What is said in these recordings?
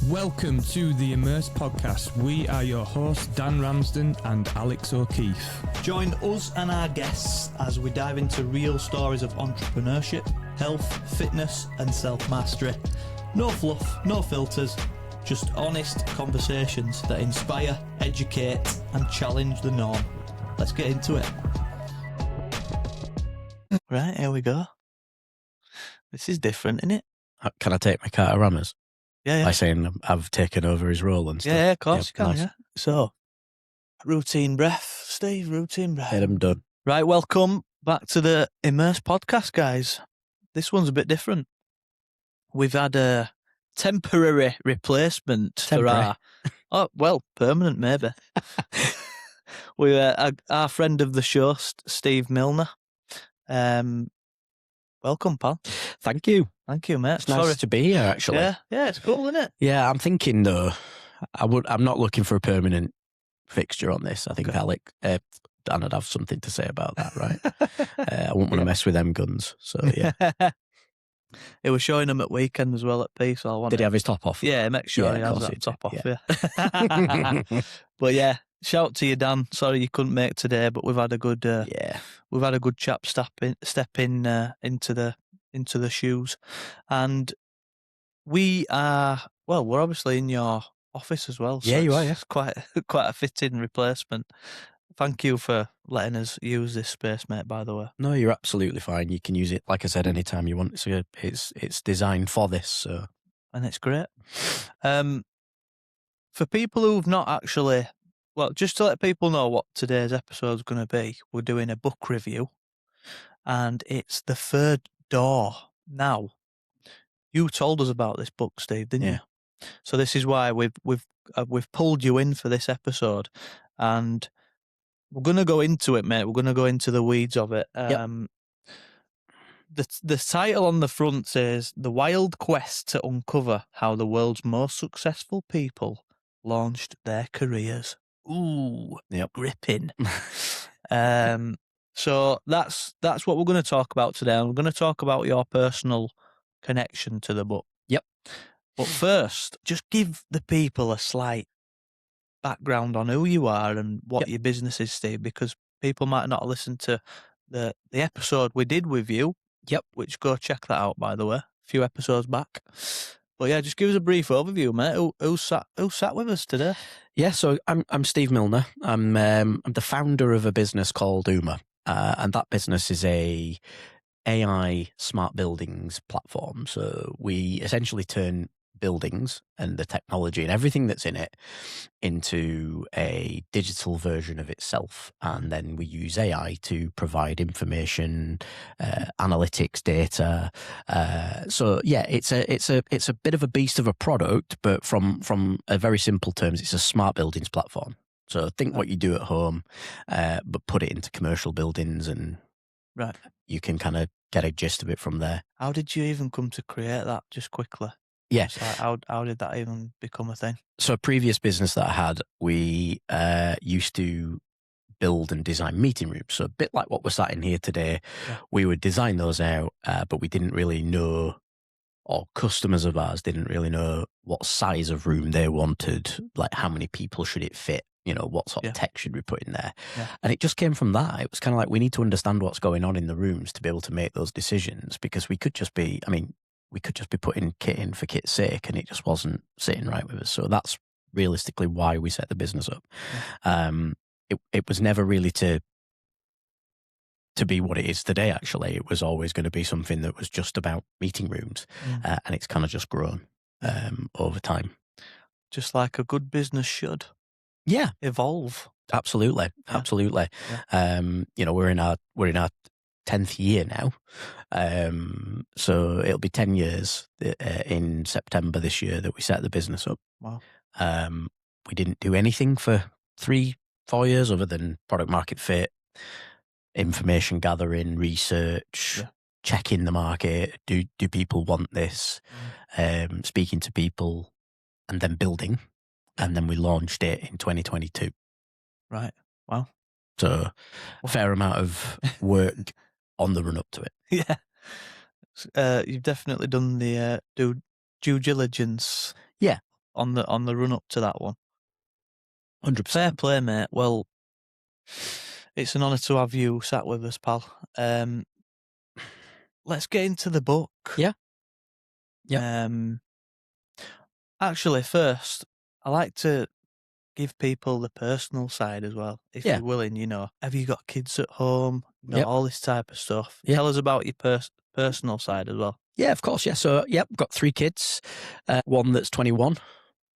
Welcome to the Immersed podcast. We are your hosts, Dan Ramsden and Alex O'Keefe. Join us and our guests as we dive into real stories of entrepreneurship, health, fitness and self-mastery. No fluff, no filters, just honest conversations that inspire, educate and challenge the norm. Let's get into it. Right, here we go. This is different, isn't it? Can I take my car to Rammers? Yeah. By saying I've taken over his role and stuff. Yeah, of course you can, nice. yeah. So, routine breath, Steve, routine breath. Get them done. Right, welcome back to the Immersed podcast, guys. This one's a bit different. We've had a temporary replacement for our... permanent maybe. Our friend of the show, Steve Milner. Welcome, pal. Thank you. Thank you, mate. It's nice to be here, actually. Yeah, it's cool, isn't it? Yeah, I'm thinking, though, I'm not looking for a permanent fixture on this. I think Dan would have something to say about that, right? I wouldn't want to mess with them guns, so yeah. He was showing them at weekend as well at Peace. Did he have his top off? Yeah, make sure he has that top off, yeah. But yeah, shout to you, Dan. Sorry you couldn't make today, but we've had a good we've had a good chap step in into the shoes. And we're obviously in your office as well. So yeah, you are, yeah. It's quite a fitting replacement. Thank you for letting us use this space, mate, by the way. No, you're absolutely fine. You can use it, like I said, anytime you want. So it's designed for this, so. And it's great. For people who've not actually, just to let people know what today's episode's going to be, we're doing a book review, and it's The Third Door. Now, you told us about this book, Steve, didn't you? So this is why we've pulled you in for this episode, and we're going to go into it, mate. We're going to go into the weeds of it. The title on the front says, "The Wild Quest to Uncover How the World's Most Successful People Launched Their Careers." Ooh, gripping. So that's what we're going to talk about today. And we're going to talk about your personal connection to the book. Yep. But first, just give the people a slight background on who you are and what your business is, Steve, because people might not listen to the episode we did with you. Yep. Which, go check that out, by the way, a few episodes back. But yeah, just give us a brief overview, mate. Who sat with us today? Yeah, so I'm Steve Milner. I'm the founder of a business called Uma, and that business is a AI smart buildings platform. So we essentially turn buildings and the technology and everything that's in it into a digital version of itself, and then we use AI to provide information, analytics, data. So yeah, it's a bit of a beast of a product, but from a very simple terms, it's a smart buildings platform. So think what you do at home, but put it into commercial buildings, and you can kind of get a gist of it from there. How did you even come to create that? Just quickly. Yeah. So how did that even become a thing? So a previous business that I had, we used to build and design meeting rooms. So a bit like what we're sat in here today, we would design those out, but we didn't really know, or customers of ours didn't really know what size of room they wanted, like how many people should it fit, what sort of tech should we put in there. Yeah. And it just came from that. It was kind of like, we need to understand what's going on in the rooms to be able to make those decisions, because we could just be putting kit in for kit's sake, and it just wasn't sitting right with us. So that's realistically why we set the business up. Yeah. It was never really to be what it is today, actually. It was always going to be something that was just about meeting rooms, and it's kind of just grown over time. Just like a good business should. Yeah. Evolve. Absolutely. Yeah. Absolutely. Yeah. We're in our 10th year now. So it'll be 10 years in September this year that we set the business up. Wow. We didn't do anything for 3-4 years other than product market fit, information gathering, research, checking the market. Do people want this? Speaking to people, and then building. And then we launched it in 2022. Right. Wow. So a fair amount of work on the run up to it. Yeah. You've definitely done the due diligence. Yeah. on the run up to that one. 100%. Fair play, mate. Well, it's an honour to have you sat with us, pal. Let's get into the book. Yeah. Actually, first, I like to give people the personal side as well, if Yeah. you're willing. Have you got kids at home? Yep. All this type of stuff. Yeah. Tell us about your personal side as well. Yeah, of course. Yeah. So, got 3 kids. One that's 21,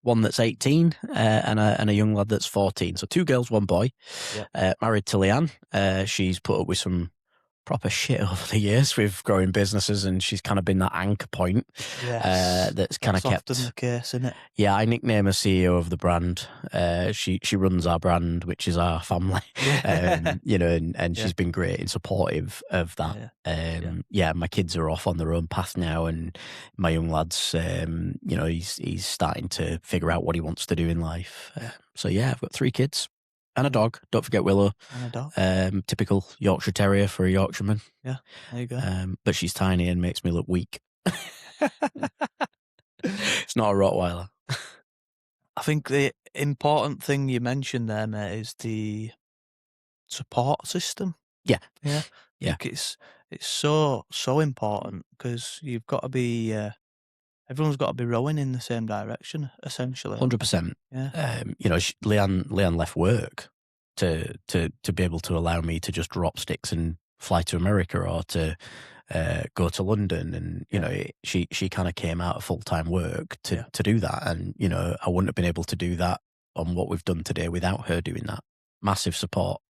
one that's 18, and a young lad that's 14. So 2 girls, 1 boy. Married to Leanne. She's put up with some proper shit over the years with growing businesses, and she's kind of been that anchor point. Yes, that's kind of kept. Often the case, isn't it? Yeah, I nickname her CEO of the brand. She runs our brand, which is our family. And she's been great and supportive of that. My kids are off on their own path now, and my young lad's, he's starting to figure out what he wants to do in life. I've got 3 kids. And a dog. Don't forget Willow. And a dog. Typical Yorkshire Terrier for a Yorkshireman. Yeah, there you go. But she's tiny and makes me look weak. It's not a Rottweiler. I think the important thing you mentioned there, mate, is the support system. Yeah. I think it's so important, because you've got to be... everyone's got to be rowing in the same direction, essentially. 100%. Yeah. Leanne left work to be able to allow me to just drop sticks and fly to America, or to go to London, and she kind of came out of full-time work to do that, and I wouldn't have been able to do that on what we've done today without her doing that. Massive support.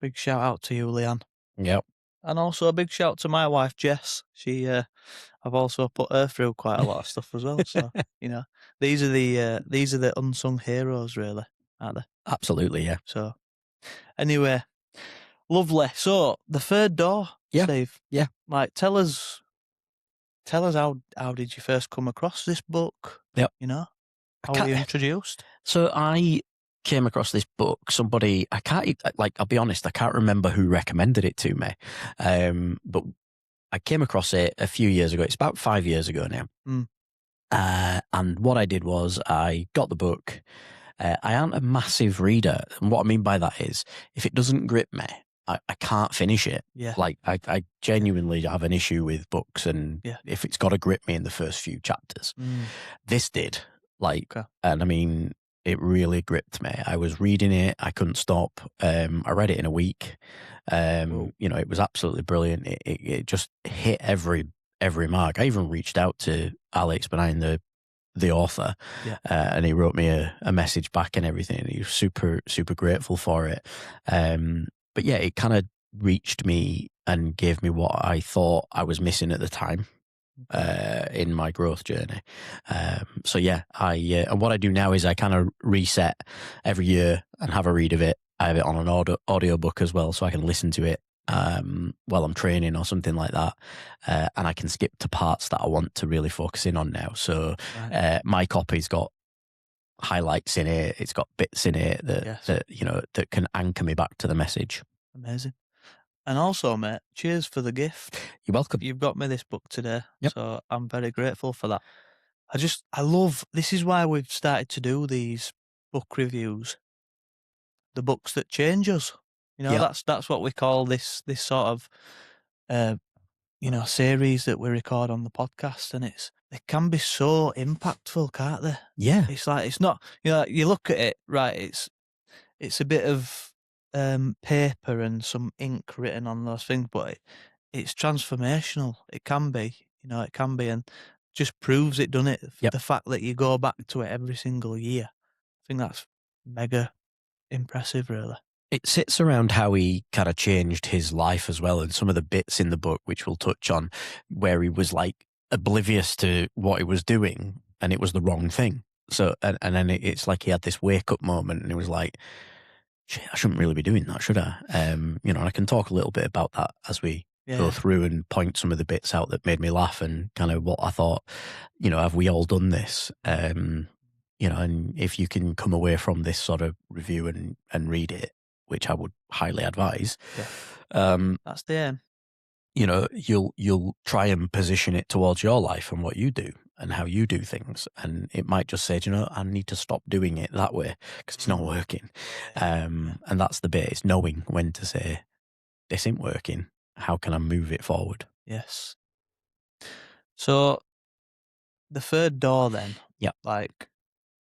Big shout out to you, Leanne. Yep. And also a big shout to my wife, Jess. I've also put her through quite a lot of stuff as well. So these are the unsung heroes, really, aren't they? Absolutely, yeah. So anyway, lovely. So the 3rd door, Steve. Yeah. Like, tell us how did you first come across this book? Yep. How were you introduced? So I came across this book. Somebody, I'll be honest, I can't remember who recommended it to me. But I came across it a few years ago. It's about 5 years ago now. And what I did was I got the book. I aren't a massive reader. And what I mean by that is, if it doesn't grip me, I can't finish it. Yeah. Like, I genuinely have an issue with books, and if it's got to grip me in the first few chapters. This did. And I mean, it really gripped me. I was reading it. I couldn't stop. I read it in a week. It was absolutely brilliant. It just hit every mark. I even reached out to Alex Benign, the author, and he wrote me a message back and everything. He was super, super grateful for it. But yeah, it kind of reached me and gave me what I thought I was missing at the time. In my growth journey. And what I do now is I kind of reset every year and have a read of it. I have it on an audio book as well, so I can listen to it while I'm training or something like that. And I can skip to parts that I want to really focus in on now. So my copy's got highlights in it. It's got bits in it that can anchor me back to the message. Amazing. And also, mate, cheers for the gift. You're welcome. You've got me this book today, yep. So I'm very grateful for that. I love, this is why we've started to do these book reviews, the books that change us. That's what we call this sort of, series that we record on the podcast, and they can be so impactful, can't they? Yeah. It's like, it's not, you look at it, right, it's a bit of paper and some ink written on those things, but it's transformational. It can be, and just proves it, doesn't it? Yep. The fact that you go back to it every single year, I think that's mega impressive, really. It sits around how he kind of changed his life as well, and some of the bits in the book which we'll touch on, where he was like oblivious to what he was doing and it was the wrong thing. So and then it's like he had this wake up moment, and it was like, shit, I shouldn't really be doing that, should I? And I can talk a little bit about that as we go through and point some of the bits out that made me laugh, and kind of what I thought, have we all done this? And if you can come away from this sort of review and read it, which I would highly advise. That's the aim. You'll try and position it towards your life and what you do. and how you do things. And it might just say, do you know, I need to stop doing it that way because it's not working. And that's the bit, it's knowing when to say, this ain't working. How can I move it forward? Yes. So the third door then, Yeah. like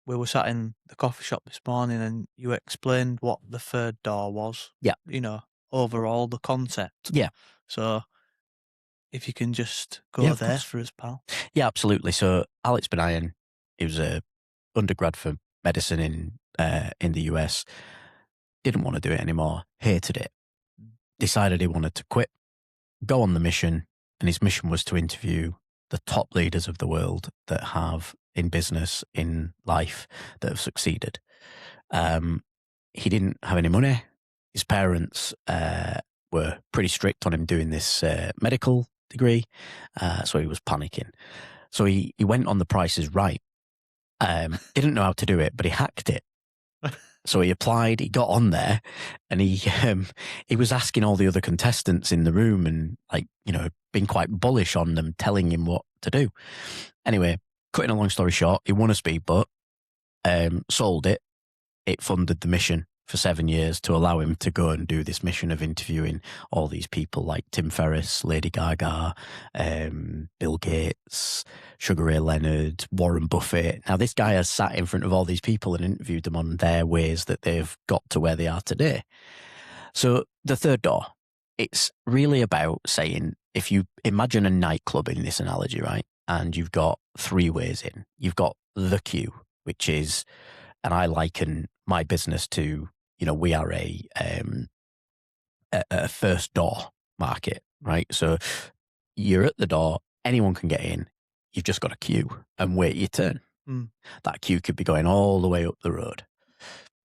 we were sat in the coffee shop this morning and you explained what the third door was. Yeah. You know, overall the concept. Yeah. So if you can just go Yeah, of there course. for us, pal. Yeah, absolutely. So Alex Benayan, he was a undergrad for medicine in the US, didn't want to do it anymore, hated it, decided he wanted to quit, go on the mission, and his mission was to interview the top leaders of the world that have in business, in life, that have succeeded. He didn't have any money. His parents were pretty strict on him doing this medical degree, so he was panicking. So he went on The Price is Right. Didn't know how to do it, but he hacked it. So he applied, he got on there, and he was asking all the other contestants in the room and, like, you know, being quite bullish on them, telling him what to do. Anyway, cutting a long story short, he won a speedboat, sold it. It funded the mission for 7 years to allow him to go and do this mission of interviewing all these people like Tim Ferriss, Lady Gaga, Bill Gates, Sugar Ray Leonard, Warren Buffett. Now, this guy has sat in front of all these people and interviewed them on their ways that they've got to where they are today. So the third door, it's really about saying, if you imagine a nightclub in this analogy, right, and you've got 3 ways in, you've got the queue, which is, and I liken my business to, you know, we are a first door market, right? So you're at the door, anyone can get in. You've just got a queue and wait your turn. That queue could be going all the way up the road.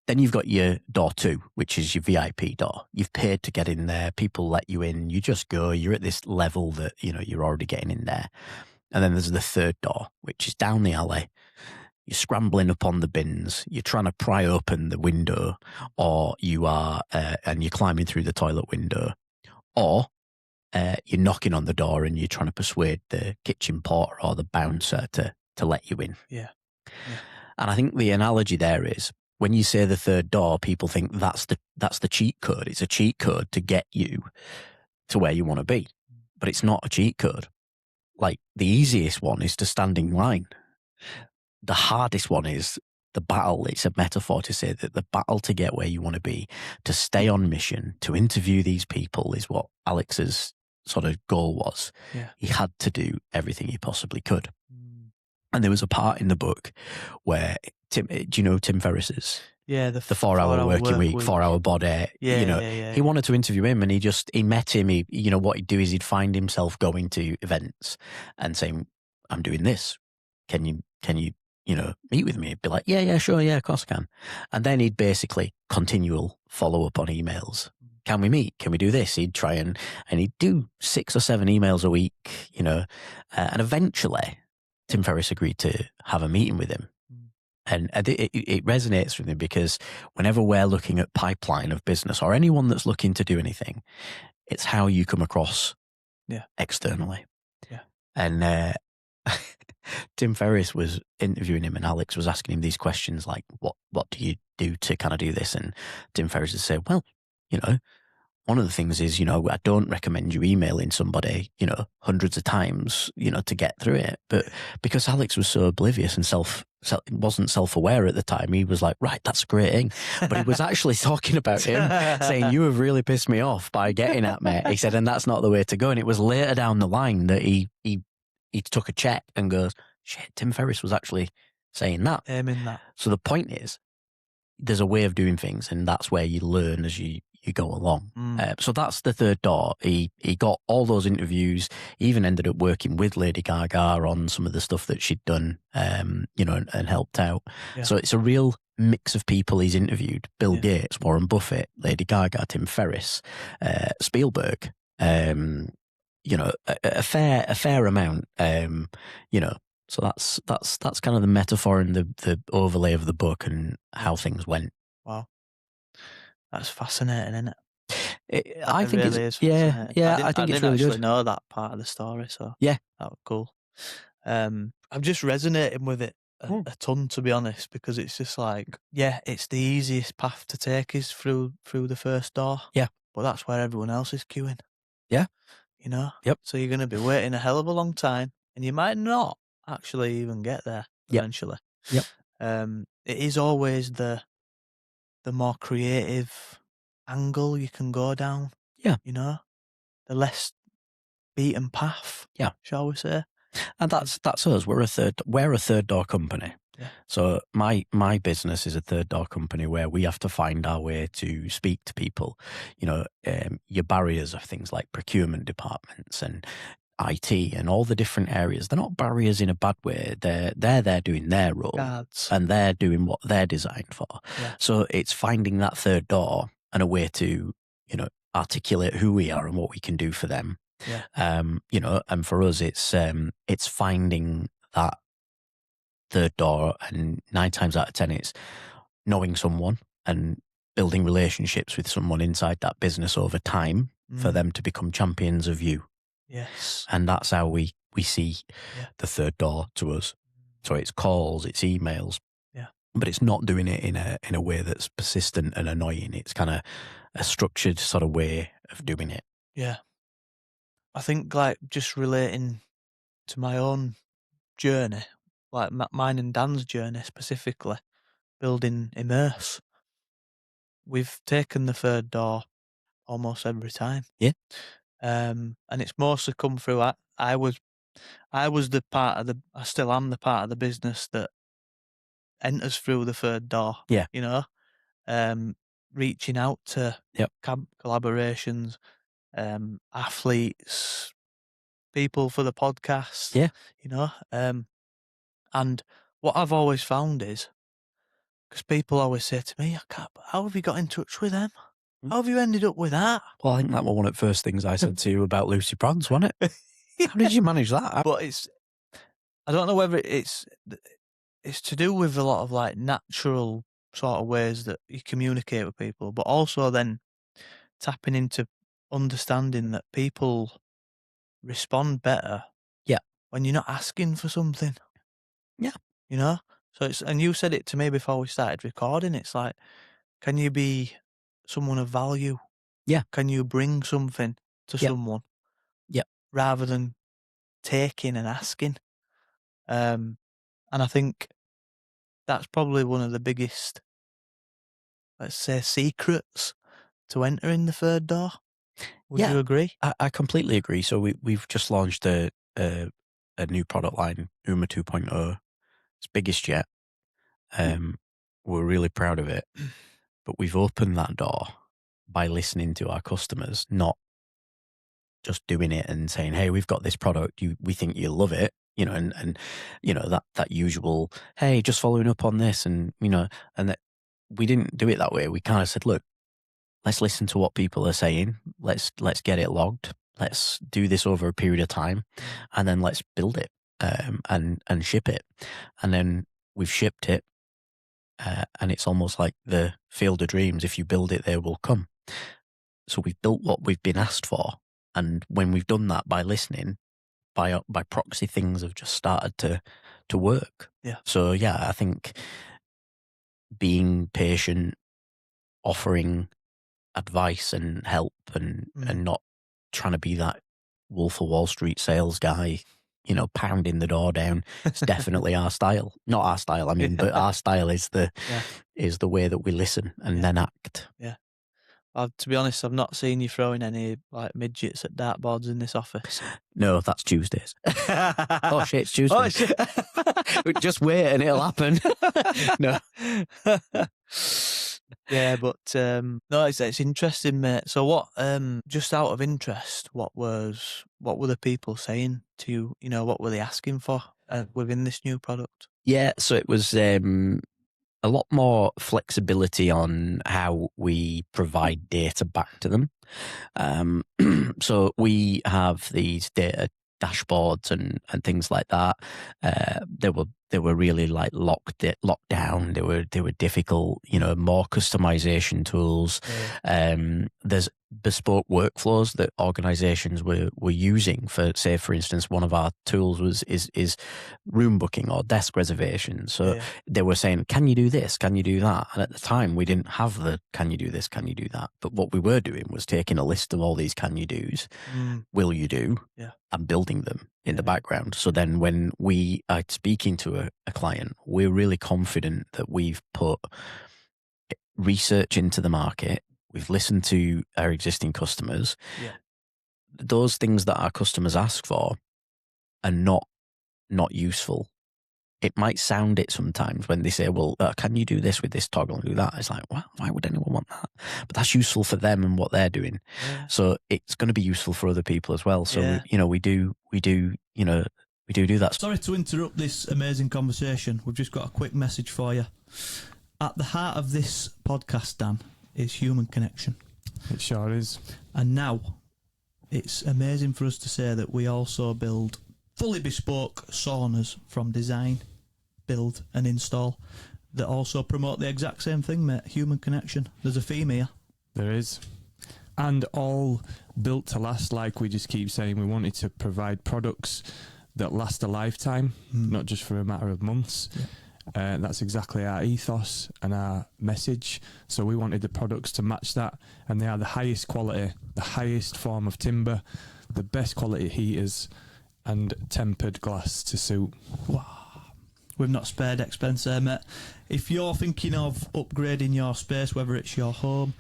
Then you've got your door 2, which is your VIP door. You've paid to get in there. People let you in. You just go. You're at this level that, you know, you're already getting in there. And then there's the third door, which is down the alley. You're scrambling up on the bins, you're trying to pry open the window, or you are, and you're climbing through the toilet window, or you're knocking on the door and you're trying to persuade the kitchen porter or the bouncer to let you in. Yeah. And I think the analogy there is, when you say the third door, people think that's the cheat code. It's a cheat code to get you to where you want to be, but it's not a cheat code. Like, the easiest one is to stand in line. The hardest one is the battle. It's a metaphor to say that the battle to get where you want to be, to stay on mission, to interview these people, is what Alex's sort of goal was. Yeah. He had to do everything he possibly could. And there was a part in the book where do you know Tim Ferriss's? Yeah, the 4-hour working week, 4-hour body. Yeah, you know, yeah. He wanted to interview him, and he met him. You know, what he'd do is he'd find himself going to events and saying, "I'm doing this. Can you, you know, meet with me?" He'd be like, yeah, sure, yeah, of course I can. And then he'd basically continual follow up on emails. Can we meet? Can we do this? He'd try and he'd do 6 or 7 emails a week, you know, and eventually Tim Ferriss agreed to have a meeting with him. And it resonates with me, because whenever we're looking at pipeline of business, or anyone that's looking to do anything, it's how you come across externally. Yeah. And Tim Ferriss was interviewing him, and Alex was asking him these questions like, what do you do to kind of do this? And Tim Ferriss would say, well, you know, one of the things is, you know, I don't recommend you emailing somebody, you know, hundreds of times, you know, to get through it. But because Alex was so oblivious and wasn't self-aware at the time, he was like, right, that's a great thing. But he was actually talking about him, saying, you have really pissed me off by getting at me. He said, and that's not the way to go. And it was later down the line that he took a check and goes, shit, Tim Ferriss was actually saying that. Aiming that. So the point is, there's a way of doing things, and that's where you learn as you go along. So that's the third door. He got all those interviews. He even ended up working with Lady Gaga on some of the stuff that she'd done, you know, and helped out. Yeah. So it's a real mix of people he's interviewed: Bill Gates, Warren Buffett, Lady Gaga, Tim Ferriss, Spielberg. You know, a fair amount. You know, so that's kind of the metaphor and the overlay of the book and how things went. Wow. That's fascinating, isn't it? I think really it's fascinating. I think it's really good. I didn't actually know that part of the story, so yeah, that was cool. I'm just resonating with it a ton, to be honest, because it's just like, yeah, it's the easiest path to take is through the first door. Yeah. But that's where everyone else is queuing. Yeah. You know? Yep. So you're going to be waiting a hell of a long time, and you might not actually even get there Yep. eventually. Yep. It is always the more creative angle you can go down. Yeah. You know? The less beaten path. Yeah. Shall we say? And that's us. We're a third door company. Yeah. So my business is a third door company where we have to find our way to speak to people. You know, your barriers are things like procurement departments and IT and all the different areas. They're not barriers in a bad way. They're there doing their role. Guards. And they're doing what they're designed for. Yeah. So it's finding that third door and a way to, you know, articulate who we are and what we can do for them. Yeah. You know, and for us, it's finding that third door, and 9 times out of 10, it's knowing someone and building relationships with someone inside that business over time for them to become champions of you. Yes. And that's how we see the third door to us. So it's calls, it's emails. Yeah. But it's not doing it in a way that's persistent and annoying. It's kind of a structured sort of way of doing it. Yeah. I think, like, just relating to my own journey, like mine and Dan's journey specifically, building Immerse, we've taken the third door almost every time. Yeah. And it's mostly come through. I was the part of I still am the part of the business that enters through the third door. Yeah. You know, reaching out to collaborations, athletes, people for the podcast. Yeah. You know, and what I've always found is, because people always say to me, how have you got in touch with them? How have you ended up with that? Well, I think that was one of the first things I said to you about Lucy Prawns, wasn't it? Yeah. How did you manage that? But I don't know whether it's to do with a lot of like natural sort of ways that you communicate with people, but also then tapping into understanding that people respond better when you're not asking for something. Yeah. You know? So and you said it to me before we started recording, it's like, can you be someone of value? Yeah. Can you bring something to someone? Yeah. Rather than taking and asking. And I think that's probably one of the biggest, let's say, secrets to entering the third door. Would you agree? I completely agree. So we've just launched a new product line, Uma 2.0. It's biggest yet. We're really proud of it. But we've opened that door by listening to our customers, not just doing it and saying, hey, we've got this product, we think you'll love it, you know, and you know, that usual, hey, just following up on this, and you know, and that we didn't do it that way. We kind of said, look, let's listen to what people are saying, let's get it logged, let's do this over a period of time, and then let's build it and ship it. And then we've shipped it, and it's almost like the field of dreams. If you build it, they will come. So we've built what we've been asked for. And when we've done that by listening, by proxy, things have just started to work. Yeah. So yeah, I think being patient, offering advice and help, and not trying to be that Wolf of Wall Street sales guy, you know, pounding the door down. It's definitely our style. Not our style, I mean, but our style is the way that we listen and then act. Yeah. To be honest, I've not seen you throwing any like midgets at dartboards in this office. No, that's Tuesdays. Oh shit, it's Tuesday. Oh, shit. Just wait and it'll happen. No. Yeah, but no, it's interesting, mate. So what? Just out of interest, what were the people saying to you? You know, what were they asking for within this new product? Yeah, so it was a lot more flexibility on how we provide data back to them. So we have these data dashboards and things like that. They were really like locked down. They were difficult. You know, more customization tools. There's bespoke workflows that organizations were using for, say, for instance, one of our tools is room booking or desk reservations. So they were saying, can you do this? Can you do that? And at the time we didn't have the can you do this? Can you do that? But what we were doing was taking a list of all these can you do's, will you do, and building them in the background. So then when we are speaking to a client, we're really confident that we've put research into the market. We've listened to our existing customers. Those things that our customers ask for are not useful. It might sound it sometimes when they say, well, can you do this with this toggle and do that? It's like, well, why would anyone want that? But that's useful for them and what they're doing. So it's going to be useful for other people as well. So, we do that. Sorry to interrupt this amazing conversation. We've just got a quick message for you. At the heart of this podcast, Dan, is human connection. It sure is. And now it's amazing for us to say that we also build fully bespoke saunas from design, build and install that also promote the exact same thing, mate, human connection. There's a theme here. There is. And all built to last, like we just keep saying. We wanted to provide products that last a lifetime, not just for a matter of months. That's exactly our ethos and our message. So we wanted the products to match that, and they are the highest quality, the highest form of timber, the best quality heaters, and tempered glass to suit. Wow. We've not spared expense there, mate. If you're thinking of upgrading your space, whether it's your home,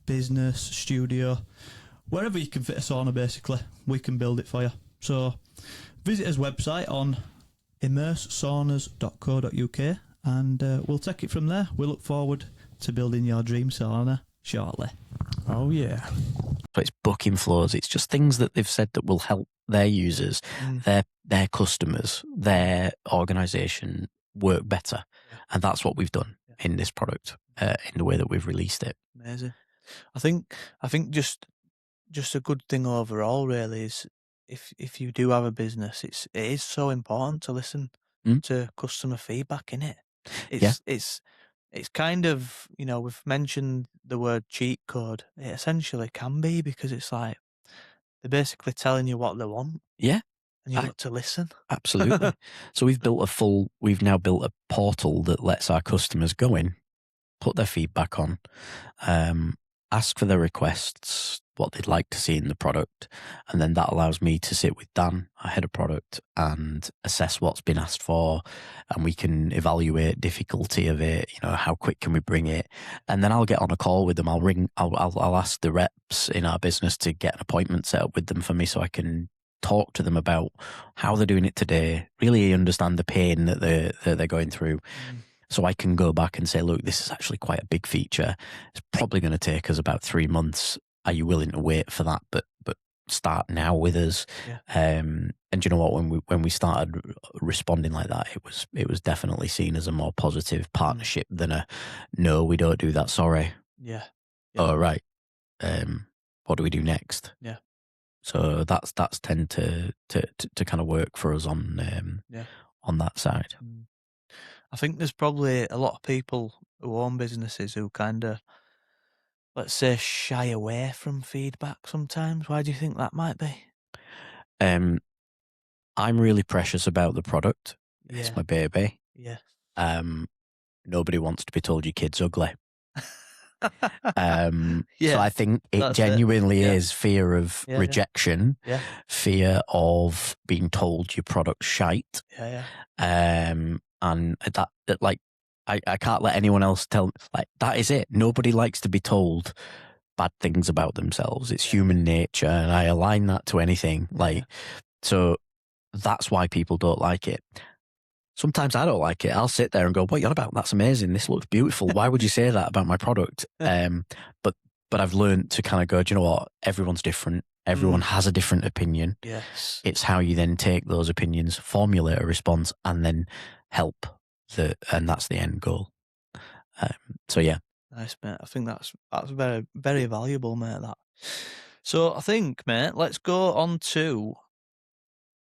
business, studio, wherever you can fit a sauna, basically, we can build it for you. So visit us website on immersesaunas.co.uk and we'll take it from there. We look forward to building your dream sauna shortly. Oh yeah. So it's booking flows. It's just things that they've said that will help their users, their customers, their organisation work better. And that's what we've done in this product, in the way that we've released it. Amazing. I think just a good thing overall really is if you do have a business, it is so important to listen to customer feedback, innit? It's kind of, we've mentioned the word cheat code. It essentially can be, because it's like they're basically telling you what they want. Yeah. And you've got to listen. Absolutely. So we've now built a portal that lets our customers go in, put their feedback on, ask for their requests, what they'd like to see in the product, and then that allows me to sit with Dan, our head of product, and assess what's been asked for, and we can evaluate difficulty of it, how quick can we bring it, and then I'll get on a call with them. I'll ask the reps in our business to get an appointment set up with them for me so I can talk to them about how they're doing it today, really understand the pain that they're going through. So I can go back and say, look, this is actually quite a big feature. It's probably going to take us about 3 months. Are you willing to wait for that? But start now with us. And you know what? When we started responding like that, it was definitely seen as a more positive partnership than a no, we don't do that. Sorry. Yeah. Oh right. What do we do next? Yeah. So that's tend to kind of work for us on that side. I think there's probably a lot of people who own businesses who kind of, let's say, shy away from feedback sometimes. Why do you think that might be? I'm really precious about the product. Yeah. It's my baby. Yeah. Nobody wants to be told your kid's ugly. So I think it genuinely is fear of rejection, fear of being told your product's shite. And that like, I can't let anyone else tell, like, that is it. Nobody likes to be told bad things about themselves. It's human nature, and I align that to anything. So that's why people don't like it. Sometimes I don't like it. I'll sit there and go, what are you on about? That's amazing. This looks beautiful. Why would you say that about my product? But I've learned to kind of go, do you know what? Everyone's different. Everyone has a different opinion. Yes. It's how you then take those opinions, formulate a response, and then help. And that's the end goal. So yeah. Nice, mate. I think that's very, very valuable, mate, that. So I think, mate, let's go on to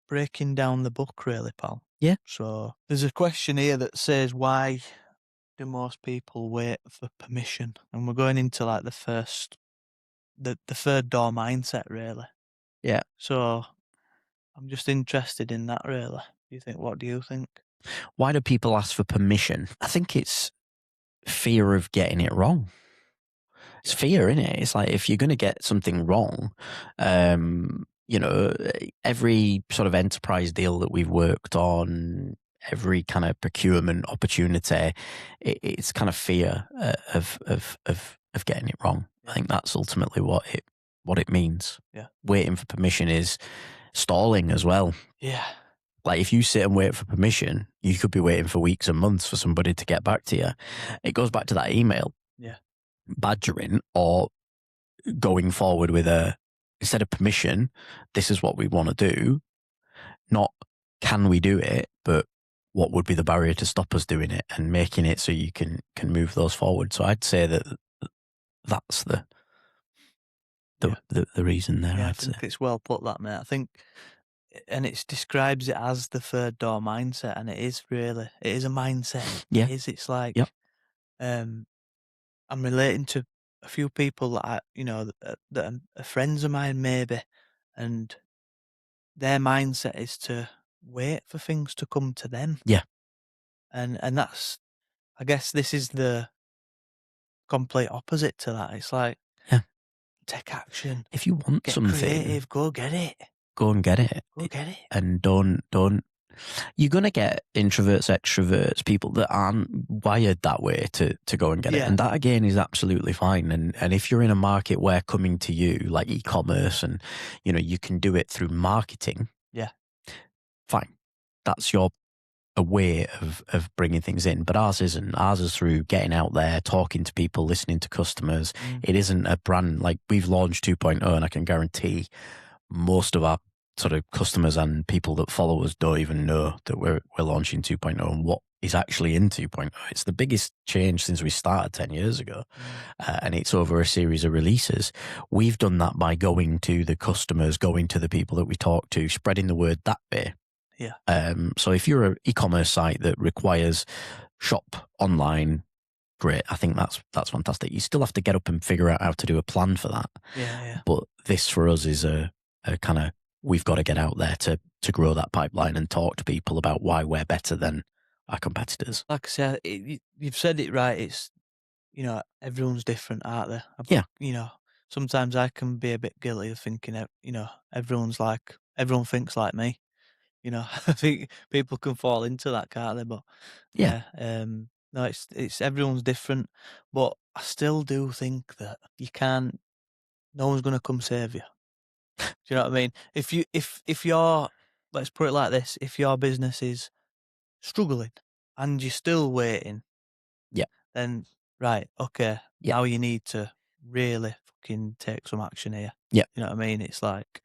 breaking down the book, really, pal. Yeah. So there's a question here that says, why do most people wait for permission? And we're going into like the first the third door mindset, really. Yeah. So I'm just interested in that, really. What do you think? Why do people ask for permission? I think it's fear of getting it wrong. It's fear, isn't it? It's like if you're going to get something wrong, you know, every sort of enterprise deal that we've worked on, every kind of procurement opportunity, it's kind of fear of getting it wrong. Yeah. I think that's ultimately what it means. Yeah. Waiting for permission is stalling as well. Yeah. Like if you sit and wait for permission, you could be waiting for weeks and months for somebody to get back to you. It goes back to that email. Yeah. Badgering or going forward with instead of permission, this is what we want to do, not can we do it, but what would be the barrier to stop us doing it, and making it so you can move those forward. So I'd say that's the reason there. Yeah, I'd I think say it's well put, that, mate. I think, and it describes it as the third door mindset, and it is a mindset. Yeah. It's like, yep. I'm relating to a few people that that are friends of mine maybe, and their mindset is to wait for things to come to them. Yeah. And that's, I guess this is the complete opposite to that. It's like, take action. If you want Get something, creative. Go get it. Go and get it. Go get it. And don't. You're going to get introverts, extroverts, people that aren't wired that way to go and get it. And that, again, is absolutely fine. And if you're in a market where coming to you, like e-commerce, and, you know, you can do it through marketing. Yeah. Fine. That's a way of bringing things in. But ours isn't. Ours is through getting out there, talking to people, listening to customers. It isn't a brand. Like, we've launched 2.0, and I can guarantee most of our sort of customers and people that follow us don't even know that we're launching 2.0 and what is actually in 2.0. It's the biggest change since we started 10 years ago. And it's over a series of releases. We've done that by going to the customers, going to the people that we talk to, spreading the word that way. Yeah. So if you're an e-commerce site that requires shop online, great. I think that's fantastic. You still have to get up and figure out how to do a plan for that. Yeah. But this for us is a kind of, we've got to get out there to grow that pipeline and talk to people about why we're better than our competitors. Like I said, you've said it right. It's, you know, everyone's different, aren't they? Yeah. You know, sometimes I can be a bit guilty of thinking, you know, everyone thinks like me. You know, I think people can fall into that, can't they? But Yeah. no, it's everyone's different. But I still do think that no one's going to come save you. Do you know what I mean? If you're, let's put it like this, if your business is struggling and you're still waiting, then right, okay, now you need to really fucking take some action here. Yeah. You know what I mean? It's like,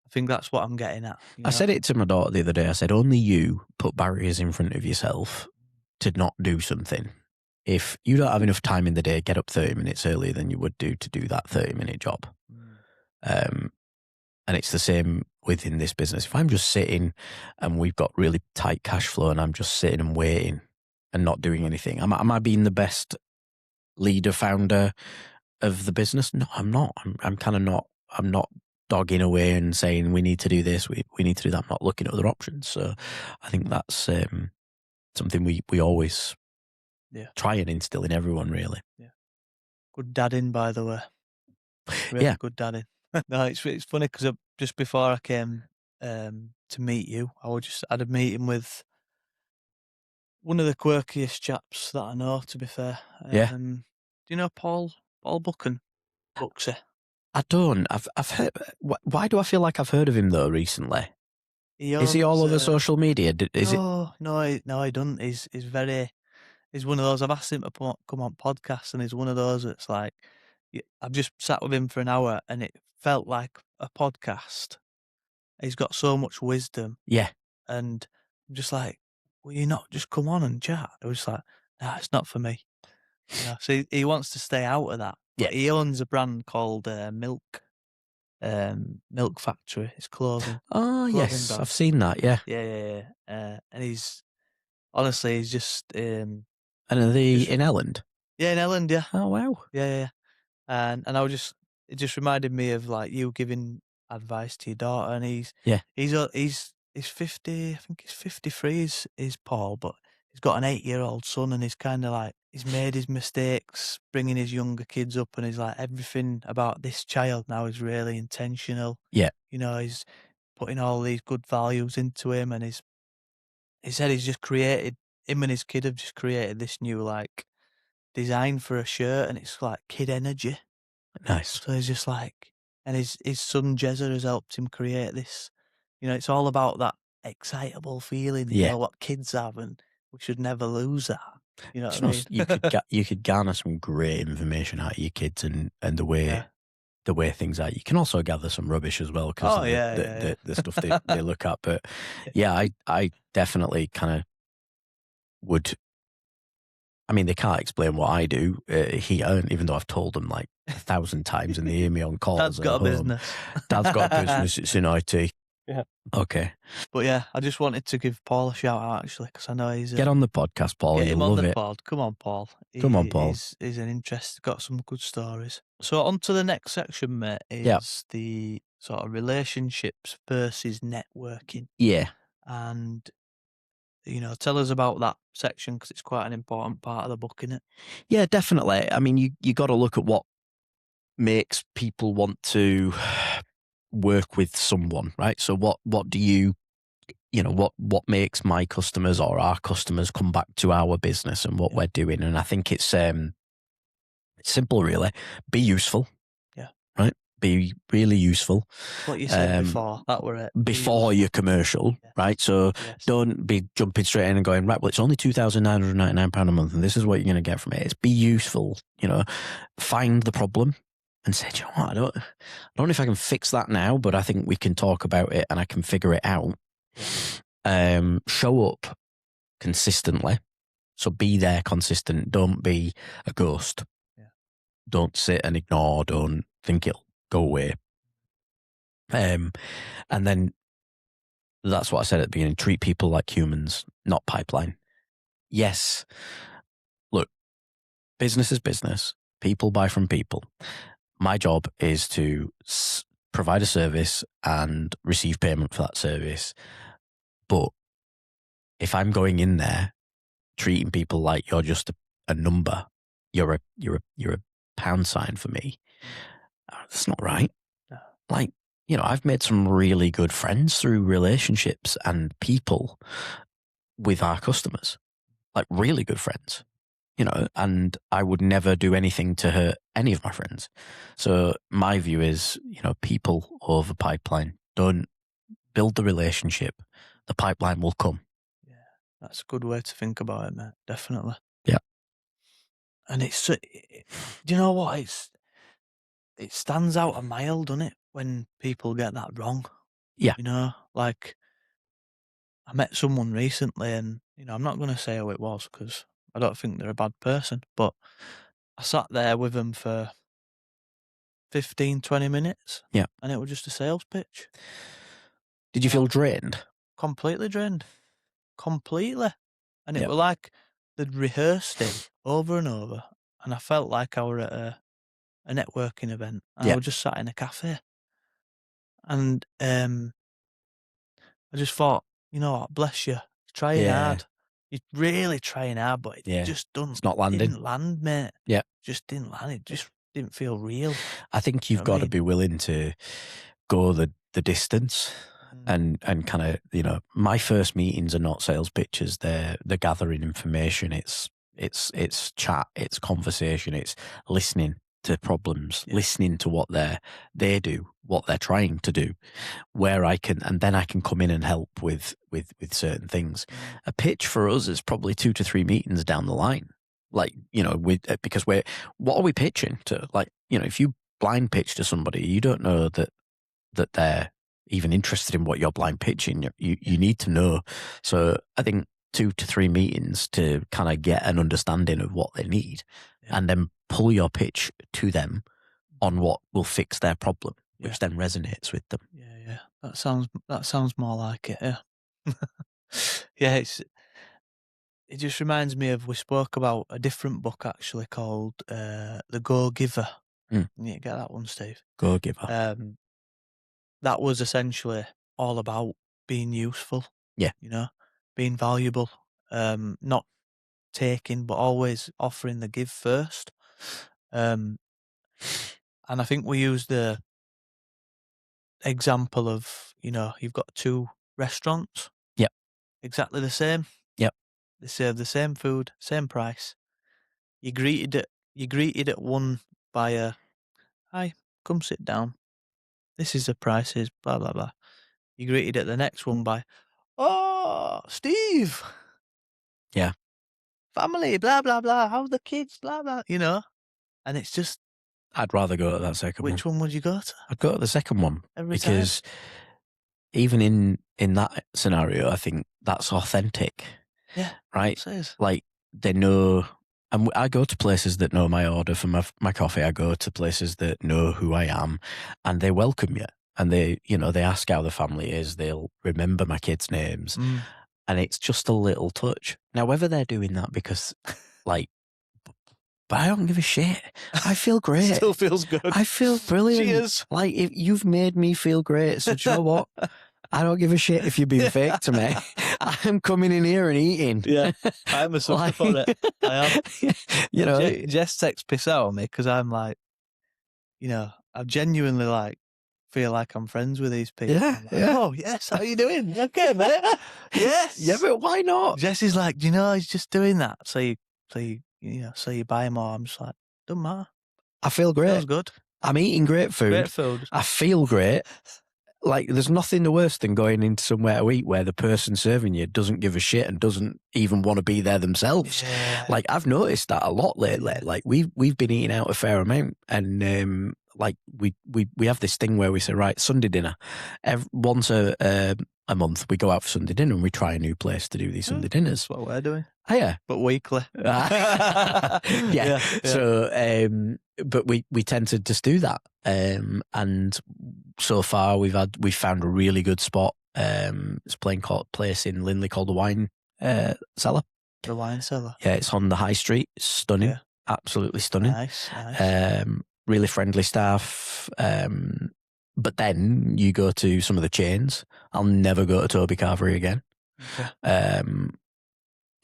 I think that's what I'm getting at. I said it to my daughter the other day. I said, only you put barriers in front of yourself to not do something. If you don't have enough time in the day, get up 30 minutes earlier than you would do to do that 30-minute job. And it's the same within this business. If I'm just sitting and we've got really tight cash flow and I'm just sitting and waiting and not doing anything, am I being the best leader, founder of the business? No, I'm not. I'm kind of not. I'm not dogging away and saying we need to do this, we need to do that. I'm not looking at other options. So I think that's something we always try and instill in everyone, really. Yeah. Good dadding, by the way. Really good dadding. No, it's funny because just before I came to meet you, I had a meeting with one of the quirkiest chaps that I know, to be fair. Do you know Paul Buchan? Buxy? I don't. I've heard. Why do I feel like I've heard of him though recently? Is he all over social media? No, he doesn't. He's one of those. I've asked him to come on podcasts, and he's one of those that's like, I've just sat with him for an hour, and it felt like a podcast. He's got so much wisdom. Yeah. And I'm just like, will you not just come on and chat? I was like, nah, it's not for me. So he wants to stay out of that. But he owns a brand called Milk Factory. It's clothing. Oh, yes. Brand. I've seen that, yeah. Yeah. And he's just... and are they in Elland? Yeah, in Elland, yeah. Oh, wow. Yeah. And I was just it just reminded me of like you giving advice to your daughter, and he's 50. I think he's 53. Is Paul, but he's got an 8-year-old son, and he's kind of like he's made his mistakes, bringing his younger kids up, and he's like everything about this child now is really intentional. Yeah. You know, he's putting all these good values into him, and he said he's just created, him and his kid have just created this new like design for a shirt, and it's like kid energy. Nice. So he's just like, and his son Jezza has helped him create this. You know, it's all about that excitable feeling, you know, what kids have, and we should never lose that. You know what I mean? You could garner some great information out of your kids and the way things are. You can also gather some rubbish as well because the stuff they look at. But I definitely kind of would. I mean, they can't explain what I do here, even though I've told them like 1,000 times and they hear me on calls. Dad's got a business. Dad's got a business. It's in IT. Yeah. Okay. But yeah, I just wanted to give Paul a shout out actually, because I know he's get on the podcast, Paul. Get him on the it. pod. Come on, Paul. Come on, Paul. He's an interest. Got some good stories. So on to the next section, mate. Is the sort of relationships versus networking. Yeah. And you know, tell us about that section because it's quite an important part of the book, isn't it? Yeah, definitely. I mean, you got to look at what makes people want to work with someone, right? So what do you know, what makes my customers or our customers come back to our business and what we're doing? And I think it's simple, really. Be useful. Yeah. Right? Be really useful. What you said before, that were it. Before you're commercial, right? So don't be jumping straight in and going, right, well, it's only £2,999 a month and this is what you're going to get from it. It's be useful, you know, find the problem and say, you know what, I don't know if I can fix that now, but I think we can talk about it and I can figure it out. Show up consistently. So be there consistent. Don't be a ghost. Yeah. Don't sit and ignore. Don't think it'll go away. And then that's what I said at the beginning. Treat people like humans, not pipeline. Yes. Look, business is business. People buy from people. My job is to provide a service and receive payment for that service. But if I'm going in there treating people like you're just a number, you're a pound sign for me, that's not right. No. Like, you know, I've made some really good friends through relationships and people with our customers, like really good friends, you know, and I would never do anything to hurt any of my friends. So my view is, you know, people over pipeline. Don't build the relationship. The pipeline will come. Yeah, that's a good way to think about it, mate. Definitely. Yeah. And do you know what? It stands out a mile, doesn't it, when people get that wrong? Yeah. You know, like I met someone recently and, you know, I'm not going to say who it was because I don't think they're a bad person, but I sat there with them for 15, 20 minutes. Yeah. And it was just a sales pitch. Did you feel drained? Completely drained. Completely. And it Yeah. was like they'd rehearsed it over and over. And I felt like I were at a networking event. And I was just sat in a cafe. And I just thought, you know what, bless you. You're trying hard. You're really trying hard, but it just it's not landing. Didn't land, mate. Yeah. Just didn't land. It just didn't feel real. I think you've got to be willing to go the distance. And kind of, you know, my first meetings are not sales pitches. They're gathering information. It's chat. It's conversation. It's listening to problems, listening to what they do, what they're trying to do, where I can, and then I can come in and help with certain things. A pitch for us is probably 2 to 3 meetings down the line. Like, you know, because what are we pitching to? Like, you know, if you blind pitch to somebody, you don't know that they're even interested in what you're blind pitching. You need to know. So I think 2 to 3 meetings to kind of get an understanding of what they need, and then pull your pitch to them on what will fix their problem, which then resonates with them. Yeah. That sounds more like it. Yeah. Yeah. It just reminds me of, we spoke about a different book actually called The Go Giver. Mm. You need to get that one, Steve. Go giver. That was essentially all about being useful. Yeah. You know, being valuable, not taking, but always offering the give first. And I think we used the example of, you've got 2 restaurants. Yep. Exactly the same. Yep. They serve the same food, same price. You greeted at one by a, "Hi, come sit down. This is the prices, blah, blah, blah." You greeted at the next one by, "Oh, Steve. Yeah. Family, blah, blah, blah. How are the kids, blah, blah," And it's just, I'd rather go to that second one. which one would you go to? I'd go to the second one Every time. because even in that scenario, I think that's authentic. Yeah. Right? It is. Like they know, and I go to places that know my order for my coffee. I go to places that know who I am, and they welcome you. And they ask how the family is. They'll remember my kids' names, and it's just a little touch. Now, whether they're doing that because, like, but I don't give a shit. I feel great. Still feels good. I feel brilliant. Cheers. Like, if you've made me feel great, so do you know what? I don't give a shit if you're being fake to me. I'm coming in here and eating. Yeah, I'm a sucker for it. I am. Jess takes piss out on me because I'm like, I genuinely feel like I'm friends with these people. Yeah, I'm like, "Oh, yes, how you doing? Okay, mate. Yes." Yeah, but why not? Jess is like, he's just doing that. So you buy more. I'm just like, don't matter. I feel great. Feels good. I'm eating great food. Great food. I feel great. Like, there's nothing worse than going into somewhere to eat where the person serving you doesn't give a shit and doesn't even want to be there themselves. Yeah. Like, I've noticed that a lot lately. Like, we've been eating out a fair amount, and like we have this thing where we say, right, Sunday dinner. Once a month, we go out for Sunday dinner and we try a new place to do these Sunday dinners. That's what we're doing. Oh, yeah, but weekly. Yeah. So, but we tend to just do that. And so far we've found a really good spot. It's a place in Lindley called the Wine Cellar. The Wine Cellar. Yeah, it's on the high street. It's stunning. Yeah. Absolutely stunning. Nice. Really friendly staff. But then you go to some of the chains. I'll never go to Toby Carvery again. Okay.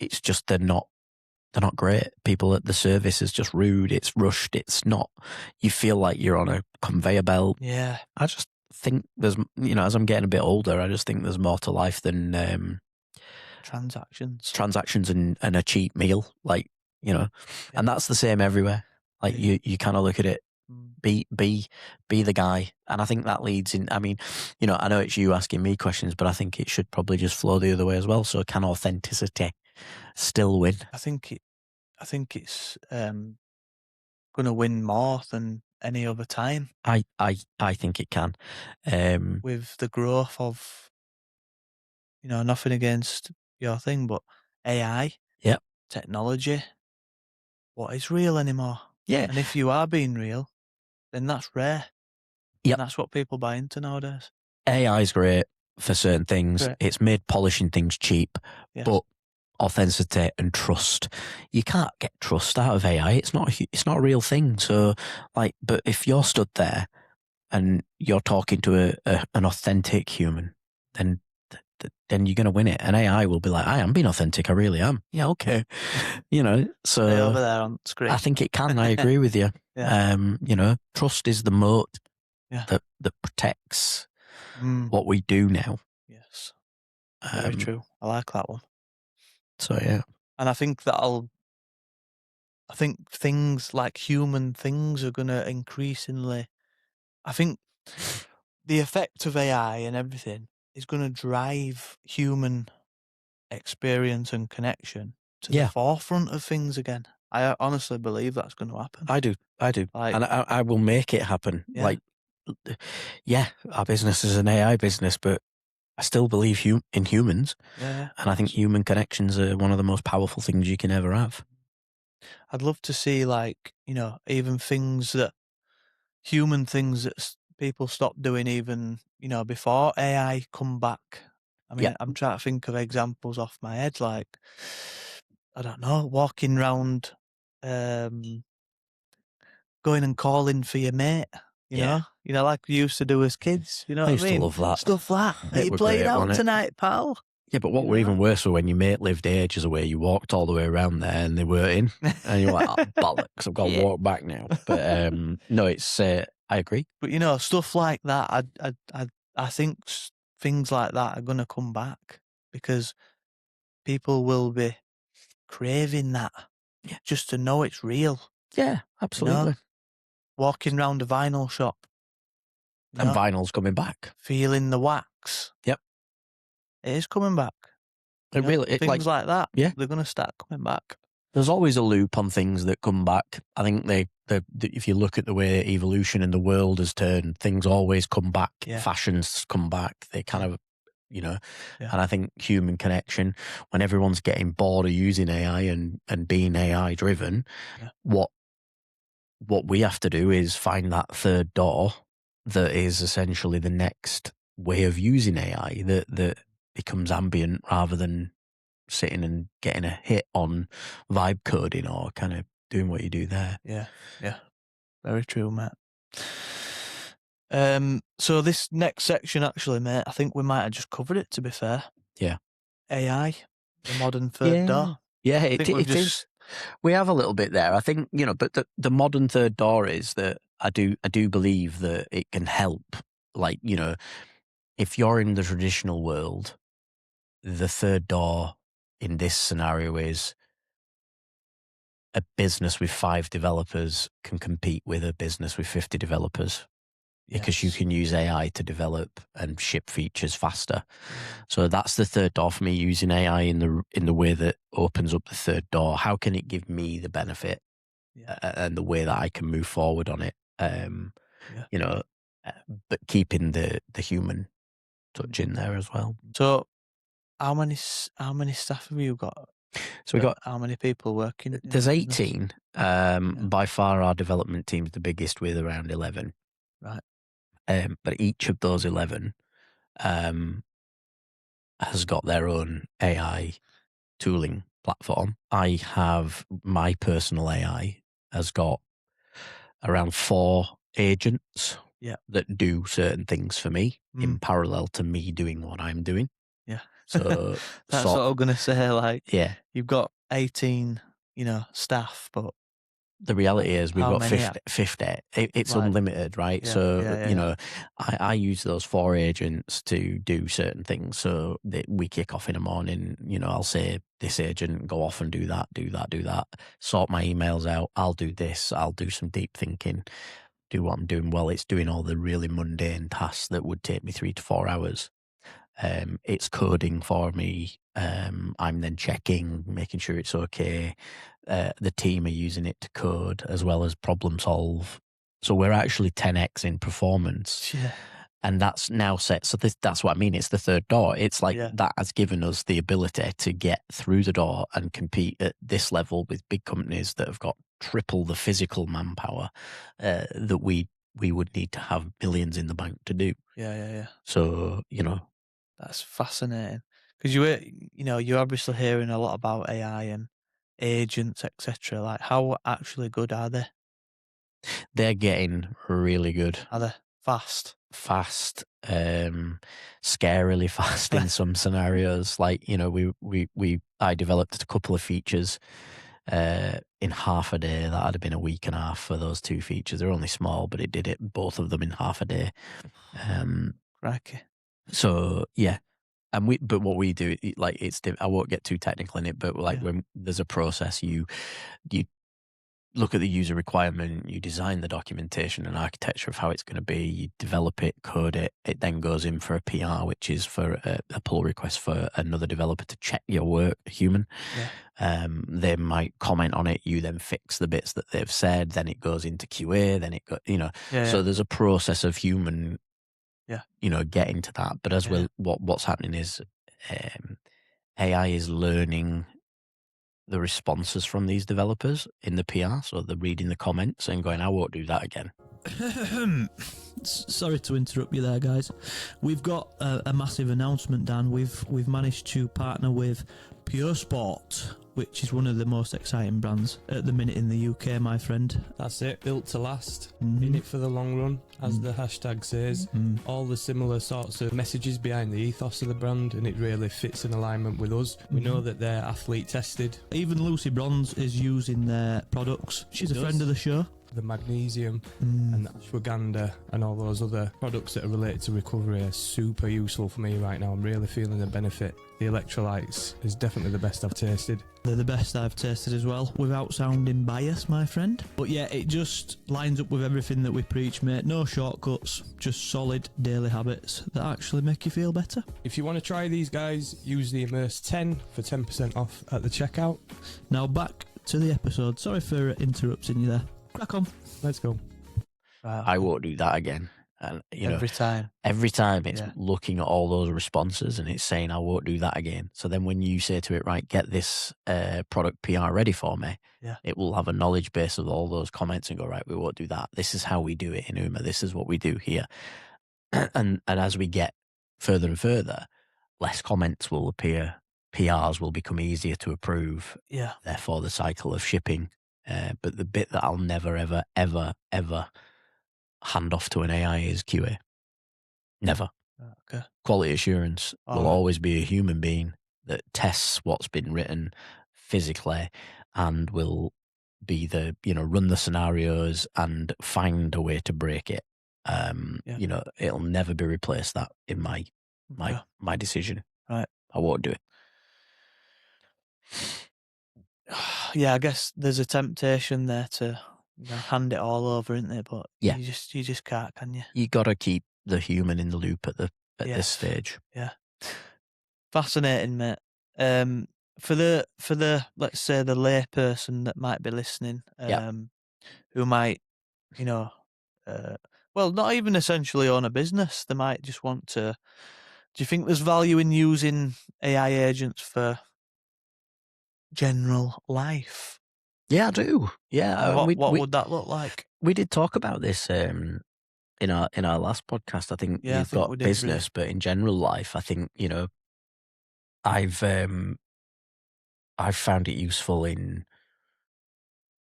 It's just they're not great. People at the service is just rude. It's rushed. It's not. You feel like you're on a conveyor belt. Yeah. I just think there's, as I'm getting a bit older, I just think there's more to life than transactions and a cheap meal. Like, and that's the same everywhere. Like you kind of look at it. Be the guy, and I think that leads in. I mean, I know it's you asking me questions, but I think it should probably just flow the other way as well. So can authenticity still win? I think it's going to win more than any other time. I think it can. With the growth of, nothing against your thing, but AI, technology, what is real anymore? Yeah, and if you are being real, then that's rare. Yeah, and that's what people buy into nowadays. AI is great for certain things. Great. It's made polishing things cheap, but authenticity and trust, you can't get trust out of AI. It's not a real thing. So, but if you're stood there and you're talking to an authentic human, then you're going to win it. And AI will be like, I am being authentic. I really am. Yeah, okay. So Stay over there on screen. I think it can. I agree with you. Trust is the moat that protects what we do now. Yes. Very true. I like that one. So, yeah. And I think things like human things are going to increasingly, I think the effect of AI and everything is going to drive human experience and connection to the forefront of things again. I honestly believe that's going to happen. I do. And I will make it happen. Yeah. Our business is an AI business, but I still believe in humans. Yeah. And I think human connections are one of the most powerful things you can ever have. I'd love to see even human things that people stopped doing even, before AI come back. I mean, I'm trying to think of examples off my head, like, I don't know, walking around going and calling for your mate. You know, like we used to do as kids. You know I what used I mean? to love that. Stuff like, are It you were playing great, out wasn't it? tonight, pal? Yeah, but what were even worse were when your mate lived ages away, you walked all the way around there and they weren't in. And you're like, oh, bollocks, I've got to walk back now. But no, it's, I agree. But, you know, stuff like that, I think things like that are going to come back because people will be craving that just to know it's real. Yeah, absolutely. You know? Walking round a vinyl shop. And vinyl's coming back. Feeling the wax. Yep. It is coming back. Things like that. Yeah. They're going to start coming back. There's always a loop on things that come back. I think if you look at the way evolution in the world has turned, things always come back. Yeah. Fashions come back. They kind of, Yeah. And I think human connection, when everyone's getting bored of using AI and being AI driven, what we have to do is find that third door that is essentially the next way of using AI that becomes ambient rather than sitting and getting a hit on vibe coding or kind of doing what you do there. Yeah. Very true, mate. So this next section, actually, mate, I think we might have just covered it, to be fair. Yeah. AI, the modern third door. Yeah, it is. We have a little bit there. I think, but the modern third door is that I do believe that it can help. Like, if you're in the traditional world, the third door in this scenario is a business with 5 developers can compete with a business with 50 developers because you can use AI to develop and ship features faster. So that's the third door for me, using AI in the way that opens up the third door. How can it give me the benefit and the way that I can move forward on it? But keeping the human touch in there as well. So how many staff have you got? So we got, how many people working? There's 18. By far our development team's the biggest with around 11. Right. But each of those 11 has got their own AI tooling platform. I have my personal AI has got around 4 agents that do certain things for me in parallel to me doing what I'm doing. Yeah. So that's what I'm going to say. Like, you've got 18, staff, but the reality is we've got 50. It's unlimited, right? Yeah, I use those 4 agents to do certain things. So we kick off in the morning, I'll say this agent, go off and do that, sort my emails out. I'll do this. I'll do some deep thinking, do what I'm doing well. It's doing all the really mundane tasks that would take me 3 to 4 hours. It's coding for me. I'm then checking, making sure it's okay. The team are using it to code as well as problem solve. So we're actually 10x in performance. Yeah. And that's now set. So that's what I mean. It's the third door. It's like that has given us the ability to get through the door and compete at this level with big companies that have got triple the physical manpower that we would need to have millions in the bank to do. Yeah. So, that's fascinating because you're obviously hearing a lot about AI and agents, etc. Like, how actually good are they? They're getting really good. Are they fast? Scarily fast in some scenarios. Like, I developed a couple of features in half a day. That had been a week and a half for those 2 features. They're only small, but it did both of them in half a day. Crikey. So yeah, but what we do, like, I won't get too technical in it, but like when there's a process, you look at the user requirement, you design the documentation and architecture of how it's going to be, you develop it, code it, it then goes in for a PR, which is for a pull request for another developer to check your work, a human. They might comment on it, you then fix the bits that they've said, then it goes into QA, then it so there's a process of human getting to that. But as well, what's happening is AI is learning the responses from these developers in the PR, so they're reading the comments and going, I won't do that again. Sorry to interrupt you there, guys. We've got a massive announcement, Dan. We've managed to partner with Pure Sport. which is one of the most exciting brands at the minute in the UK, my friend. That's it. Built to last. Mhm. In it for the long run, as the hashtag says. All the similar sorts of messages behind the ethos of the brand, and it really fits in alignment with us. We know that they're athlete tested. Even Lucy Bronze is using their products. She's a does. friend of the show. The magnesium and the ashwagandha and all those other products that are related to recovery are super useful for me right now. I'm really feeling the benefit. The electrolytes is definitely the best I've tasted. They're the best I've tasted as well, without sounding biased, my friend. But yeah, it just lines up with everything that we preach, mate. No shortcuts, just solid daily habits that actually make you feel better. If you want to try these guys, use the Immersed 10 for 10% off at the checkout. Now back to the episode. Sorry for interrupting you there. Crack on. Let's go. I won't do that again. And Every time. every time it's looking at all those responses and it's saying I won't do that again. So then when you say to it, right, get this product PR ready for me, it will have a knowledge base of all those comments and go, right, we won't do that. This is how we do it in Uma. This is what we do here. and as we get further and further, less comments will appear. PRs will become easier to approve. Yeah. Therefore, the cycle of shipping. But the bit that I'll never, ever, ever, ever hand off to an AI is QA. Never. Okay. Quality assurance will always be a human being that tests what's been written physically and will be run the scenarios and find a way to break it. It'll never be replaced that in my decision. Right. I won't do it. Yeah, I guess there's a temptation there to hand it all over, isn't there? But you just can't, can you? You got to keep the human in the loop at this stage. Yeah, fascinating, mate. For the let's say the lay person that might be listening, who might, not even essentially own a business. They might just want to. Do you think there's value in using AI agents for general life? Yeah, I do. Yeah. What would that look like? We did talk about this in our last podcast. I think you've got business, but in general life, I think, I've found it useful in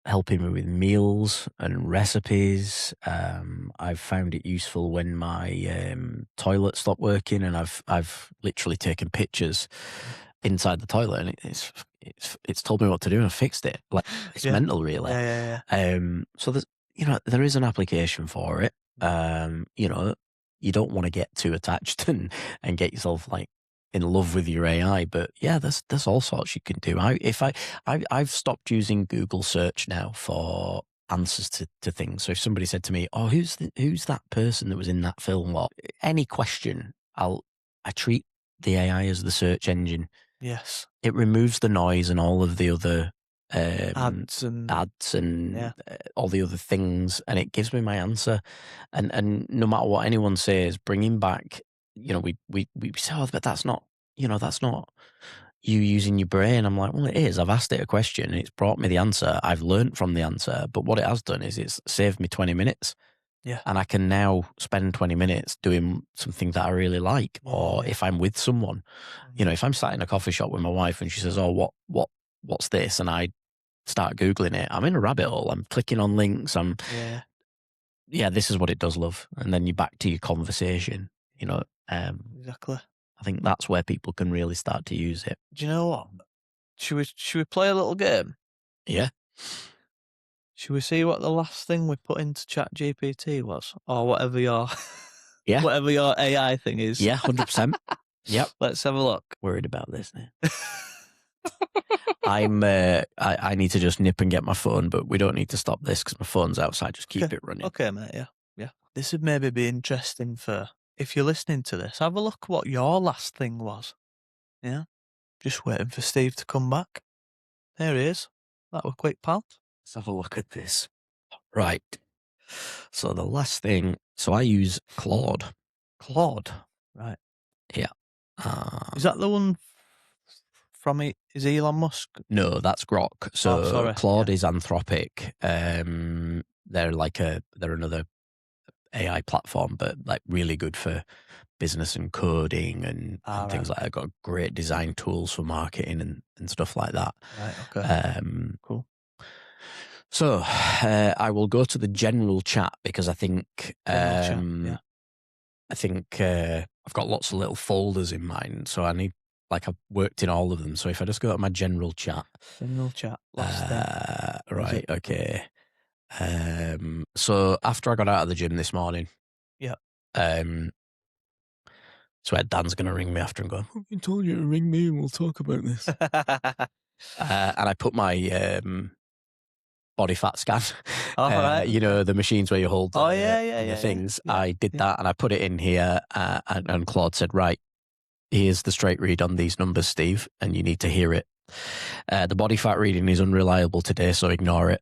helping me with meals and recipes. I've found it useful when my toilet stopped working, and I've literally taken pictures inside the toilet, and it's told me what to do and I fixed it. Like, it's mental, really. So there is an application for it. You don't want to get too attached and get yourself like in love with your AI, but yeah, there's all sorts you can do. I've stopped using Google search now for answers to things. So if somebody said to me, "Oh, who's that person that was in that film?" or any question, I treat the AI as the search engine. Yes. It removes the noise and all of the other ads and all the other things, and it gives me my answer. And no matter what anyone says, bringing back, we say, "Oh, but that's not you using your brain." I'm like, well, it is. I've asked it a question, and it's brought me the answer. I've learnt from the answer, but what it has done is it's saved me 20 minutes. Yeah. And I can now spend 20 minutes doing something that I really like. Or if I'm with someone, if I'm sat in a coffee shop with my wife and she says, "Oh, what's this?" and I start Googling it, I'm in a rabbit hole. I'm clicking on links. This is what it does, love. And then you're back to your conversation, Exactly. I think that's where people can really start to use it. Do you know what? Should we play a little game? Yeah. Should we see what the last thing we put into ChatGPT was, or whatever your whatever your AI thing is? Yeah, 100%. Yep. Let's have a look. Worried about this now. I need to just nip and get my phone, but we don't need to stop this because my phone's outside. Just keep it running. Okay, mate. Yeah. This would maybe be interesting for if you're listening to this. Have a look what your last thing was. Yeah. Just waiting for Steve to come back. There he is. That was quick, pal. Let's have a look at this. Right. So the last thing. So I use Claude. Right. Yeah. Is that the one from is Elon Musk? No, that's Grok. So Claude is Anthropic. They're another AI platform, but like really good for business and coding and things like that. I've got great design tools for marketing and stuff like that. Right, okay. Cool. So I will go to the general chat because I think I think I've got lots of little folders in mine, so I need, like, I've worked in all of them. So if I just go to my general chat. Last thing. Right, okay. So after I got out of the gym this morning, so Dan's going to ring me after and go, I told you to ring me and we'll talk about this. And I put my body fat scan, right, you know, the machines where you hold the things. Yeah, I did that and I put it in here and Claude said, right, here's the straight read on these numbers, Steve, and you need to hear it. The body fat reading is unreliable today, so ignore it.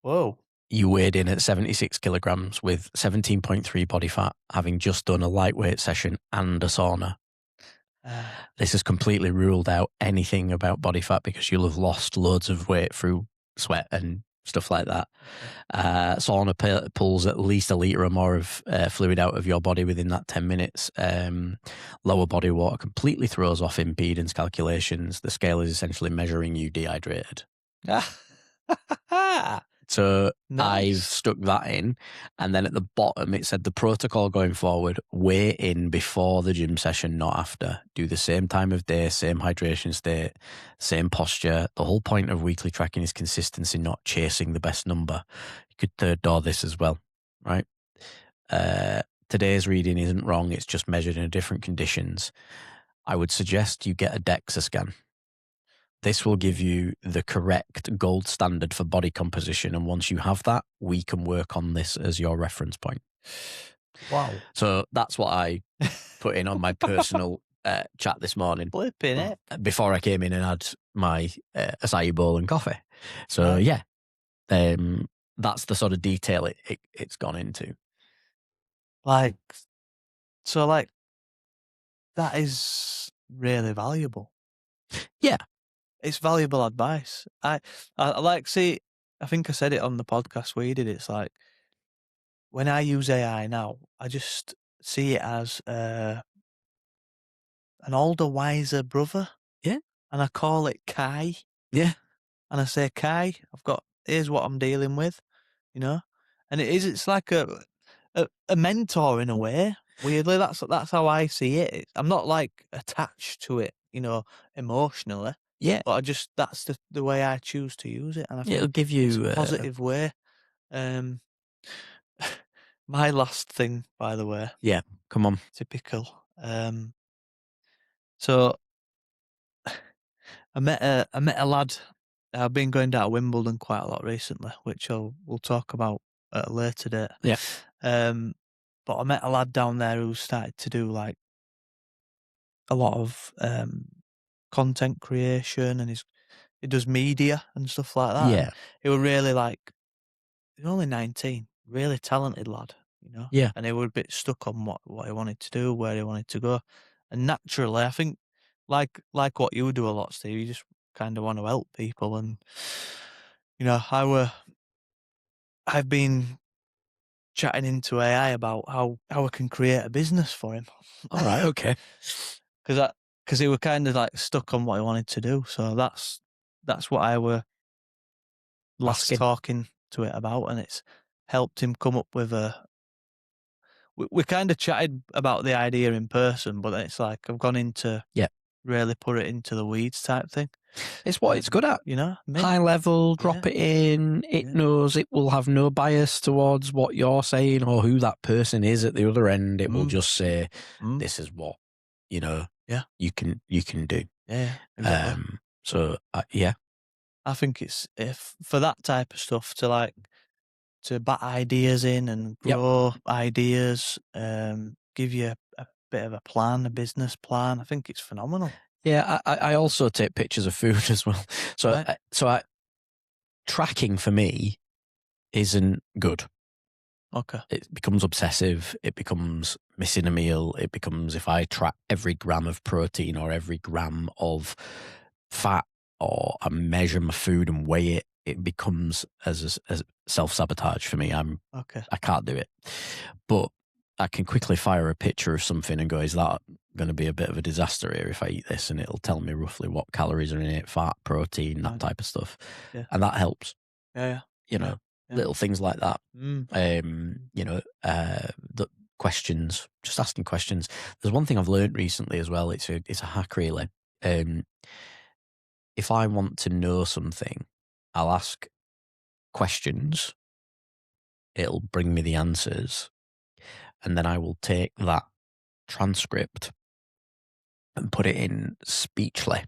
Whoa. You weighed in at 76 kilograms with 17.3 body fat, having just done a lightweight session and a sauna. This has completely ruled out anything about body fat because you'll have lost loads of weight through sweat and stuff like that. Sauna pulls at least a litre or more of fluid out of your body within that 10 minutes. Lower body water completely throws off impedance calculations. The scale is essentially measuring you dehydrated. So nice. I've stuck that in, and then at the bottom it said the protocol going forward: weigh in before the gym session, not after. Do the same time of day, same hydration state, same posture. The whole point of weekly tracking is consistency, not chasing the best number. You could third door this as well, right? Today's reading isn't wrong, it's just measured in different conditions. I would suggest you get a DEXA scan. This will give you the correct gold standard for body composition. And once you have that, we can work on this as your reference point. Wow. So that's what I put in on my personal chat this morning. Flipping it. Before I came in and had my acai bowl and coffee. So yeah, that's the sort of detail it's gone into. Like, that is really valuable. Yeah. It's valuable advice. I like, see, I think I said it on the podcast we did. It's like, when I use AI now, I just see it as an older, wiser brother. Yeah. And I call it Kai. Yeah. And I say, Kai, here's what I'm dealing with, you know? And it's like a mentor in a way. Weirdly, that's how I see it. I'm not like attached to it, you know, emotionally. Yeah. But that's the way I choose to use it. And I think it'll give you it's a positive way. My last thing, by the way. Yeah, come on. Typical. So I met a lad. I've been going down to Wimbledon quite a lot recently, which we'll talk about at a later date. Yeah. But I met a lad down there who started to do like a lot of content creation, and he does media and stuff like that. Yeah. And he was really he was only 19, really talented lad, you know? Yeah. And he was a bit stuck on what he wanted to do, where he wanted to go. And naturally, I think, like what you do a lot, Steve, you just kind of want to help people. And, you know, I've been chatting into AI about how I can create a business for him. All right, okay. Because he were kind of like stuck on what he wanted to do. So that's what I were last talking to it about, and it's helped him come up with we kind of chatted about the idea in person, but it's like I've gone into really put it into the weeds type thing. It's what it's good at, you know, high level, drop it in. It knows it will have no bias towards what you're saying or who that person is at the other end. It will just say, this is what, you know, you can do. Yeah, exactly. So I think it's for that type of stuff to bat ideas in and grow ideas, give you a bit of a plan, a business plan. I think it's phenomenal. Yeah, I also take pictures of food as well. So tracking for me isn't good. Okay. It becomes obsessive. It becomes missing a meal. It becomes, if I track every gram of protein or every gram of fat, or I measure my food and weigh it, it becomes as self-sabotage for me. I can't do it. But I can quickly fire a picture of something and go, is that going to be a bit of a disaster here if I eat this? And it'll tell me roughly what calories are in it, fat, protein, that type of stuff. Yeah. And that helps. Yeah. You know, little things like that. You know, the questions, just asking questions. There's one thing I've learned recently as well. It's a hack really. If I want to know something, I'll ask questions. It'll bring me the answers. And then I will take that transcript and put it in Speechly.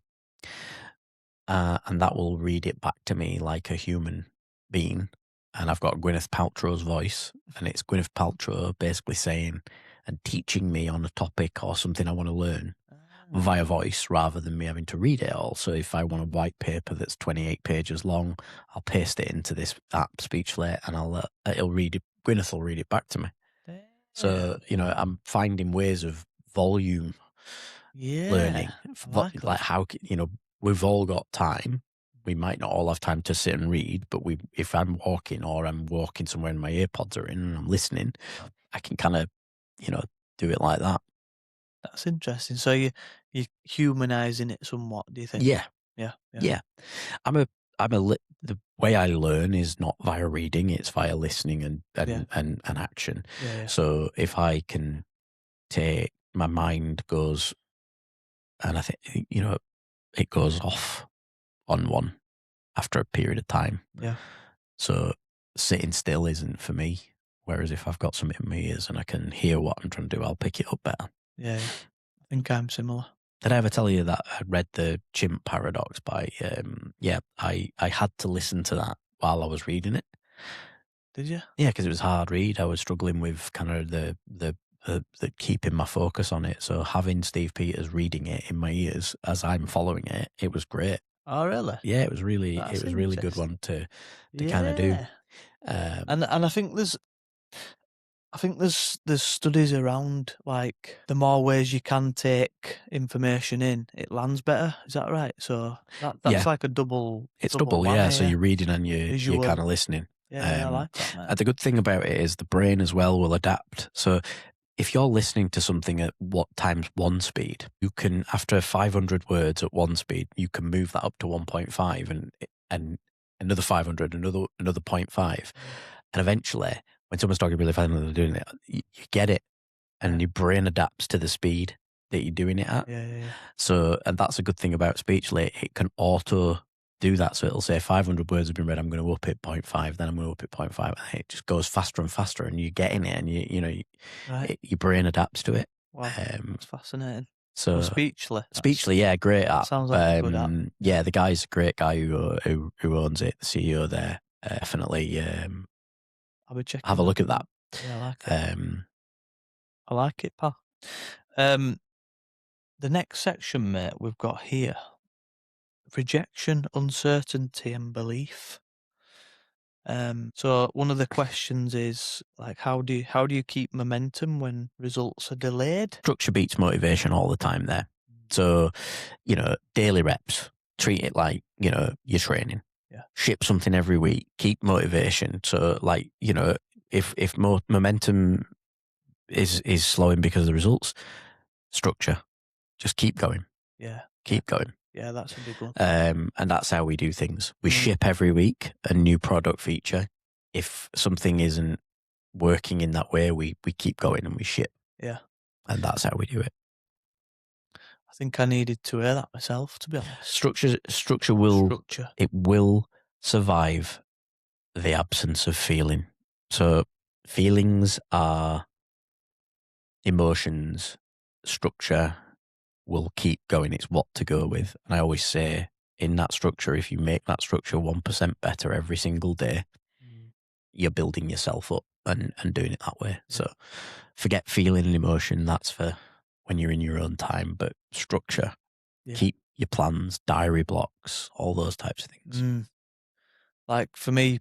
And that will read it back to me like a human being. And I've got Gwyneth Paltrow's voice, and it's Gwyneth Paltrow basically saying and teaching me on a topic or something I want to learn via voice rather than me having to read it all. So if I want a white paper that's 28 pages long, I'll paste it into this app, Speechly, and it'll read it. Gwyneth will read it back to me. So, you know, I'm finding ways of volume learning. Like how, you know, we've all got time. We might not all have time to sit and read, but if I'm walking or I'm walking somewhere and my earpods are in and I'm listening, I can kind of, you know, do it like that. That's interesting. So you're humanizing it somewhat, do you think? Yeah. Yeah. The way I learn is not via reading; it's via listening and action. Yeah. So if I can take my mind goes, and I think, you know, it goes off on one after a period of time. Yeah. So sitting still isn't for me. Whereas if I've got something in my ears and I can hear what I'm trying to do, I'll pick it up better. Yeah. I think I'm similar. Did I ever tell you that I read The Chimp Paradox by, I had to listen to that while I was reading it. Did you? Yeah, because it was a hard read. I was struggling with kind of the keeping my focus on it. So having Steve Peters reading it in my ears as I'm following it, it was great. Oh, really? Yeah, it was really good one to kind of do. And I think there's studies around, like, the more ways you can take information in, it lands better. Is that right? So that's like a double. It's double, yeah. So you're reading and you're kind of listening. Yeah, I like that, man. The good thing about it is the brain as well will adapt. So if you're listening to something at times 1 speed, you can, after 500 words at 1 speed, you can move that up to 1.5 and another 500, another 0.5. And eventually, when someone's talking really fast and they're doing it, you get it, and your brain adapts to the speed that you're doing it at. Yeah. So, and that's a good thing about Speechly. It can auto do that. So it'll say 500 words have been read. I'm going to up it 0.5. Then I'm going to up it 0.5. And it just goes faster and faster, and you're getting it, and your brain adapts to it. Wow, that's fascinating. So Speechly. Speechly, yeah, great app. Sounds like a good app. Yeah, the guy's a great guy who owns it, the CEO there. Definitely. I'll be checking. Have a look at that. Yeah, I like it. I like it, pal. The next section, mate, we've got here: rejection, uncertainty, and belief. So one of the questions is, like, how do you keep momentum when results are delayed? Structure beats motivation all the time there. So, you know, daily reps, treat it like, you know, you're training. Yeah. Ship something every week, keep motivation. So, like, you know, if momentum is slowing because of the results, structure, just keep going. Yeah. Keep going. Yeah, that's a big one. And that's how we do things. We ship every week a new product feature. If something isn't working in that way, we keep going and we ship. Yeah. And that's how we do it. I think I needed to hear that myself, to be honest. Structure will survive the absence of feeling. So feelings are emotions. Structure will keep going. It's what to go with. And I always say, in that structure, if you make that structure 1% better every single day, you're building yourself up and doing it that way. So forget feeling and emotion. That's for when you're in your own time. But structure, keep your plans, diary blocks, all those types of things. Like, for me,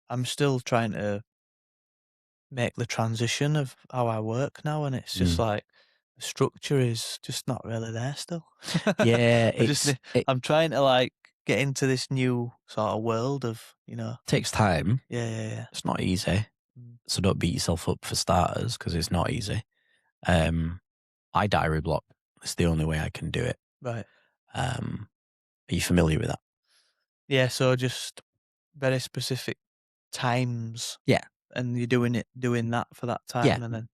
I'm still trying to make the transition of how I work now, and it's just like, the structure is just not really there still. Yeah, I'm trying to, like, get into this new sort of world of, you know. Takes time. Yeah. It's not easy. so don't beat yourself up for starters because it's not easy. I diary block. It's the only way I can do it. Right. Are you familiar with that? Yeah, so just very specific times. Yeah. And you're doing that for that time, Yeah. and then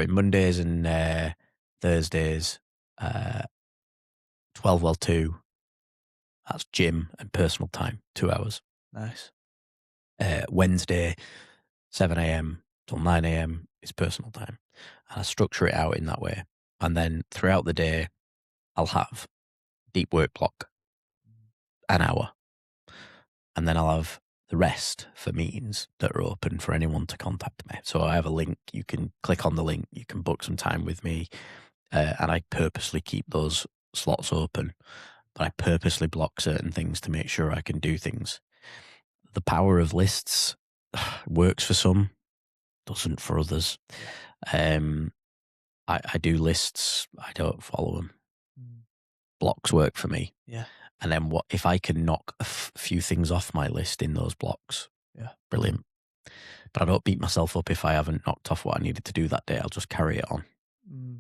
Mondays and Thursdays, 2. That's gym and personal time, 2 hours. Nice. Wednesday, 7 a.m. till 9 a.m. is personal time. And I structure it out in that way. And then throughout the day, I'll have deep work block, an hour. And then I'll have the rest for meetings that are open for anyone to contact me. So I have a link. You can click on the link. You can book some time with me. And I purposely keep those slots open. But I purposely block certain things to make sure I can do things. The power of lists works for some, doesn't for others. I do lists. I don't follow them. Blocks work for me. Yeah. And then if I can knock a few things off my list in those blocks? Yeah. Brilliant. But I don't beat myself up if I haven't knocked off what I needed to do that day. I'll just carry it on.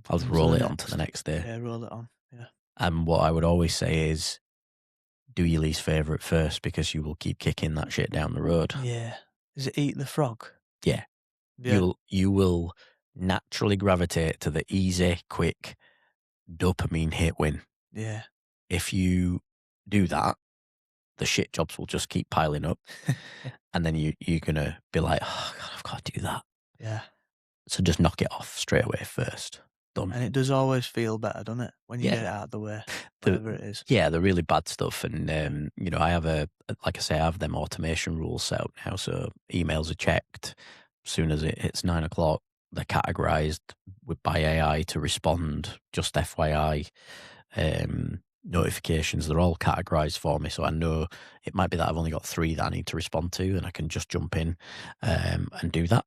I'll just roll it on to the next day. Yeah, roll it on. Yeah. And what I would always say is, do your least favourite first, because you will keep kicking that shit down the road. Yeah. Is it eat the frog? Yeah. You will naturally gravitate to the easy, quick dopamine hit win. Yeah. If you do that, the shit jobs will just keep piling up. And then you're going to be like, oh, God, I've got to do that. Yeah. So just knock it off straight away first. Done. And it does always feel better, doesn't it? When you get it out of the way, whatever it is. Yeah, the really bad stuff. And, I have I have them automation rules set up now. So emails are checked. As soon as it hits 9 o'clock, they're categorized by AI to respond. Just FYI. Notifications, they're all categorized for me, so I know it might be that I've only got 3 that I need to respond to, and I can just jump in and do that.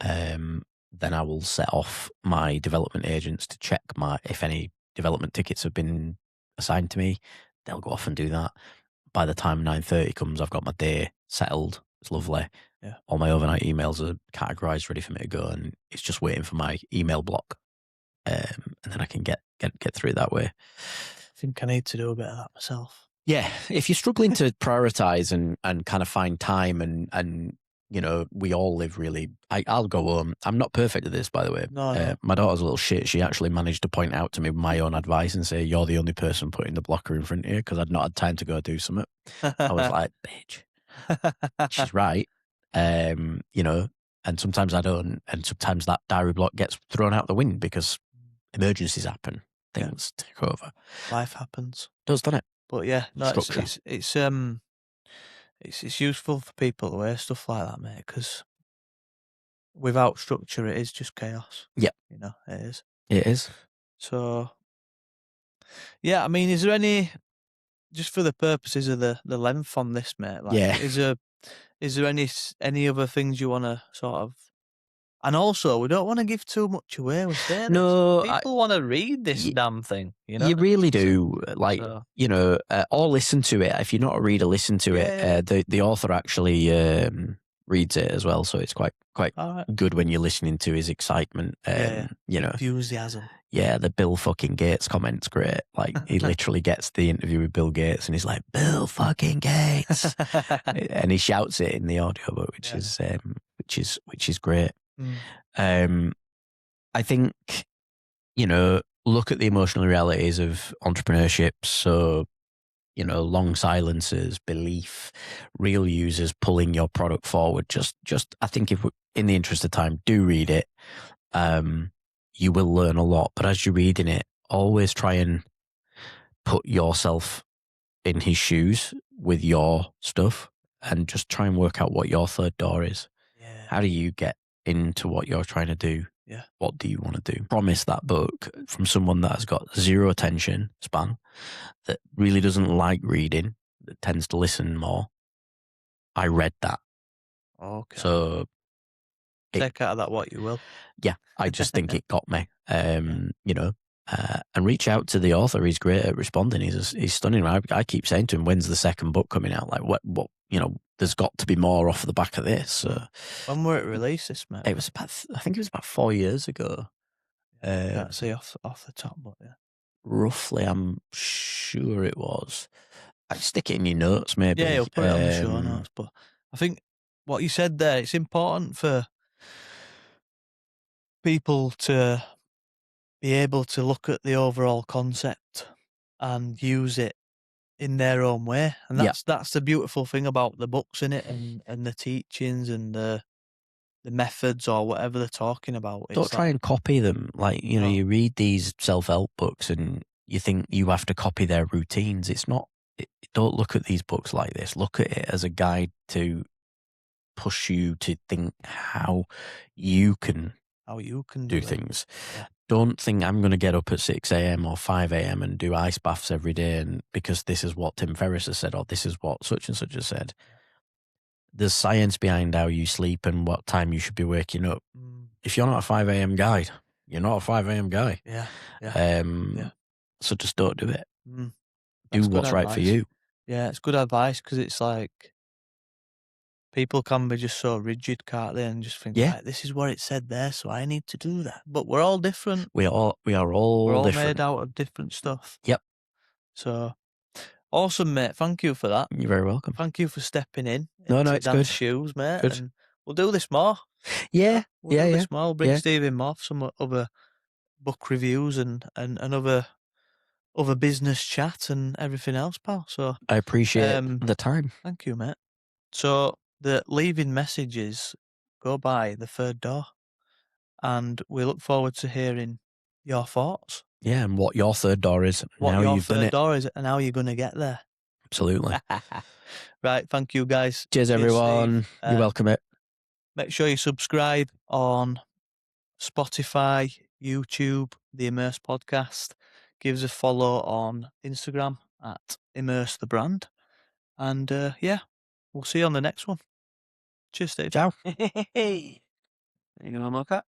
Then I will set off my development agents to check if any development tickets have been assigned to me. They'll go off and do that. By the time 9:30 comes, I've got my day settled. It's lovely. Yeah. All my overnight emails are categorized, ready for me to go, and it's just waiting for my email block, and then I can get through that way. I think I need to do a bit of that myself. Yeah, if you're struggling to prioritize and kind of find time and we all live really. I'll go home. I'm not perfect at this, by the way. No. My daughter's a little shit. She actually managed to point out to me my own advice and say, "You're the only person putting the blocker in front of you," because I'd not had time to go do something. I was like, "Bitch, she's right." And sometimes I don't, and sometimes that diary block gets thrown out the wind because emergencies happen. Things take over. Life happens. Does, doesn't it? But yeah, no, Structure. it's useful for people to wear stuff like that, mate, because without structure, it is just chaos. Yeah. It is. It is. So, yeah, I mean, is there any, just for the purposes of the length on this, mate, is there any other things you want to sort of, and also, we don't want to give too much away. We're saying no, people want to read this damn thing. You really do. Or listen to it. If you're not a reader, listen to it. The author actually reads it as well, so it's quite good when you're listening to his excitement. Enthusiasm. Yeah, the Bill fucking Gates comment's great. Like, he literally gets the interview with Bill Gates and he's like, "Bill fucking Gates," and he shouts it in the audiobook, which is great. I think, look at the emotional realities of entrepreneurship. So, long silences, belief, real users pulling your product forward. Just I think if in the interest of time, do read it. You will learn a lot, but as you're reading it, always try and put yourself in his shoes with your stuff and just try and work out what your third door is. Yeah. How do you get into what you're trying to do? Yeah. What do you want to do? Promise that book from someone that has got zero attention span, that really doesn't like reading, that tends to listen more. I read that. Okay. So take out of that what you will. Yeah, I just think it got me. And reach out to the author. He's great at responding. He's stunning. I keep saying to him, "When's the second book coming out? Like, what? there's got to be more off the back of this. So When were it released, this, mate? it was I think it was about 4 years ago. Can't see off the top, but yeah. Roughly, I'm sure it was. I'd stick it in your notes, maybe. Yeah, you'll put it on the show notes. But I think what you said there, it's important for people to be able to look at the overall concept and use it in their own way. And that's the beautiful thing about the books, in it, and the teachings and the methods or whatever they're talking about. Don't try and copy them. Like, you know, you read these self-help books and you think you have to copy their routines. It's not. Don't look at these books like this. Look at it as a guide to push you to think how you can do things. Yeah. Don't think I'm going to get up at 6 a.m. or 5 a.m. and do ice baths every day, and because this is what Tim Ferriss has said, or this is what such and such has said. There's science behind how you sleep and what time you should be waking up. If you're not a 5 a.m. guy, you're not a 5 a.m. guy. Yeah. So just don't do it. That's do what's right for you. Yeah, it's good advice, because it's like people can be just so rigid, can't they? And just think, right, this is what it said there, so I need to do that. But we're all different. We are all We're all different. made out of different stuff. Yep. So awesome, mate. Thank you for that. You're very welcome. Thank you for stepping in. No, into it's Dan's good. shoes, mate. Good. And we'll do this more. Yeah. We'll do this more. We'll bring Steve in more for some other book reviews and other business chat and everything else, pal. So I appreciate the time. Thank you, mate. So the leaving messages go by the third door, and we look forward to hearing your thoughts. Yeah, and what your third door is. What now your you've done third it. door is, and how you're going to get there. Absolutely. Right, thank you, guys. Cheers, everyone. You're welcome, mate. Make sure you subscribe on Spotify, YouTube, the Immersed podcast. Give us a follow on Instagram at Immersed the Brand. And we'll see you on the next one. Cheers, Steve. Ciao. Hey. You going to look at?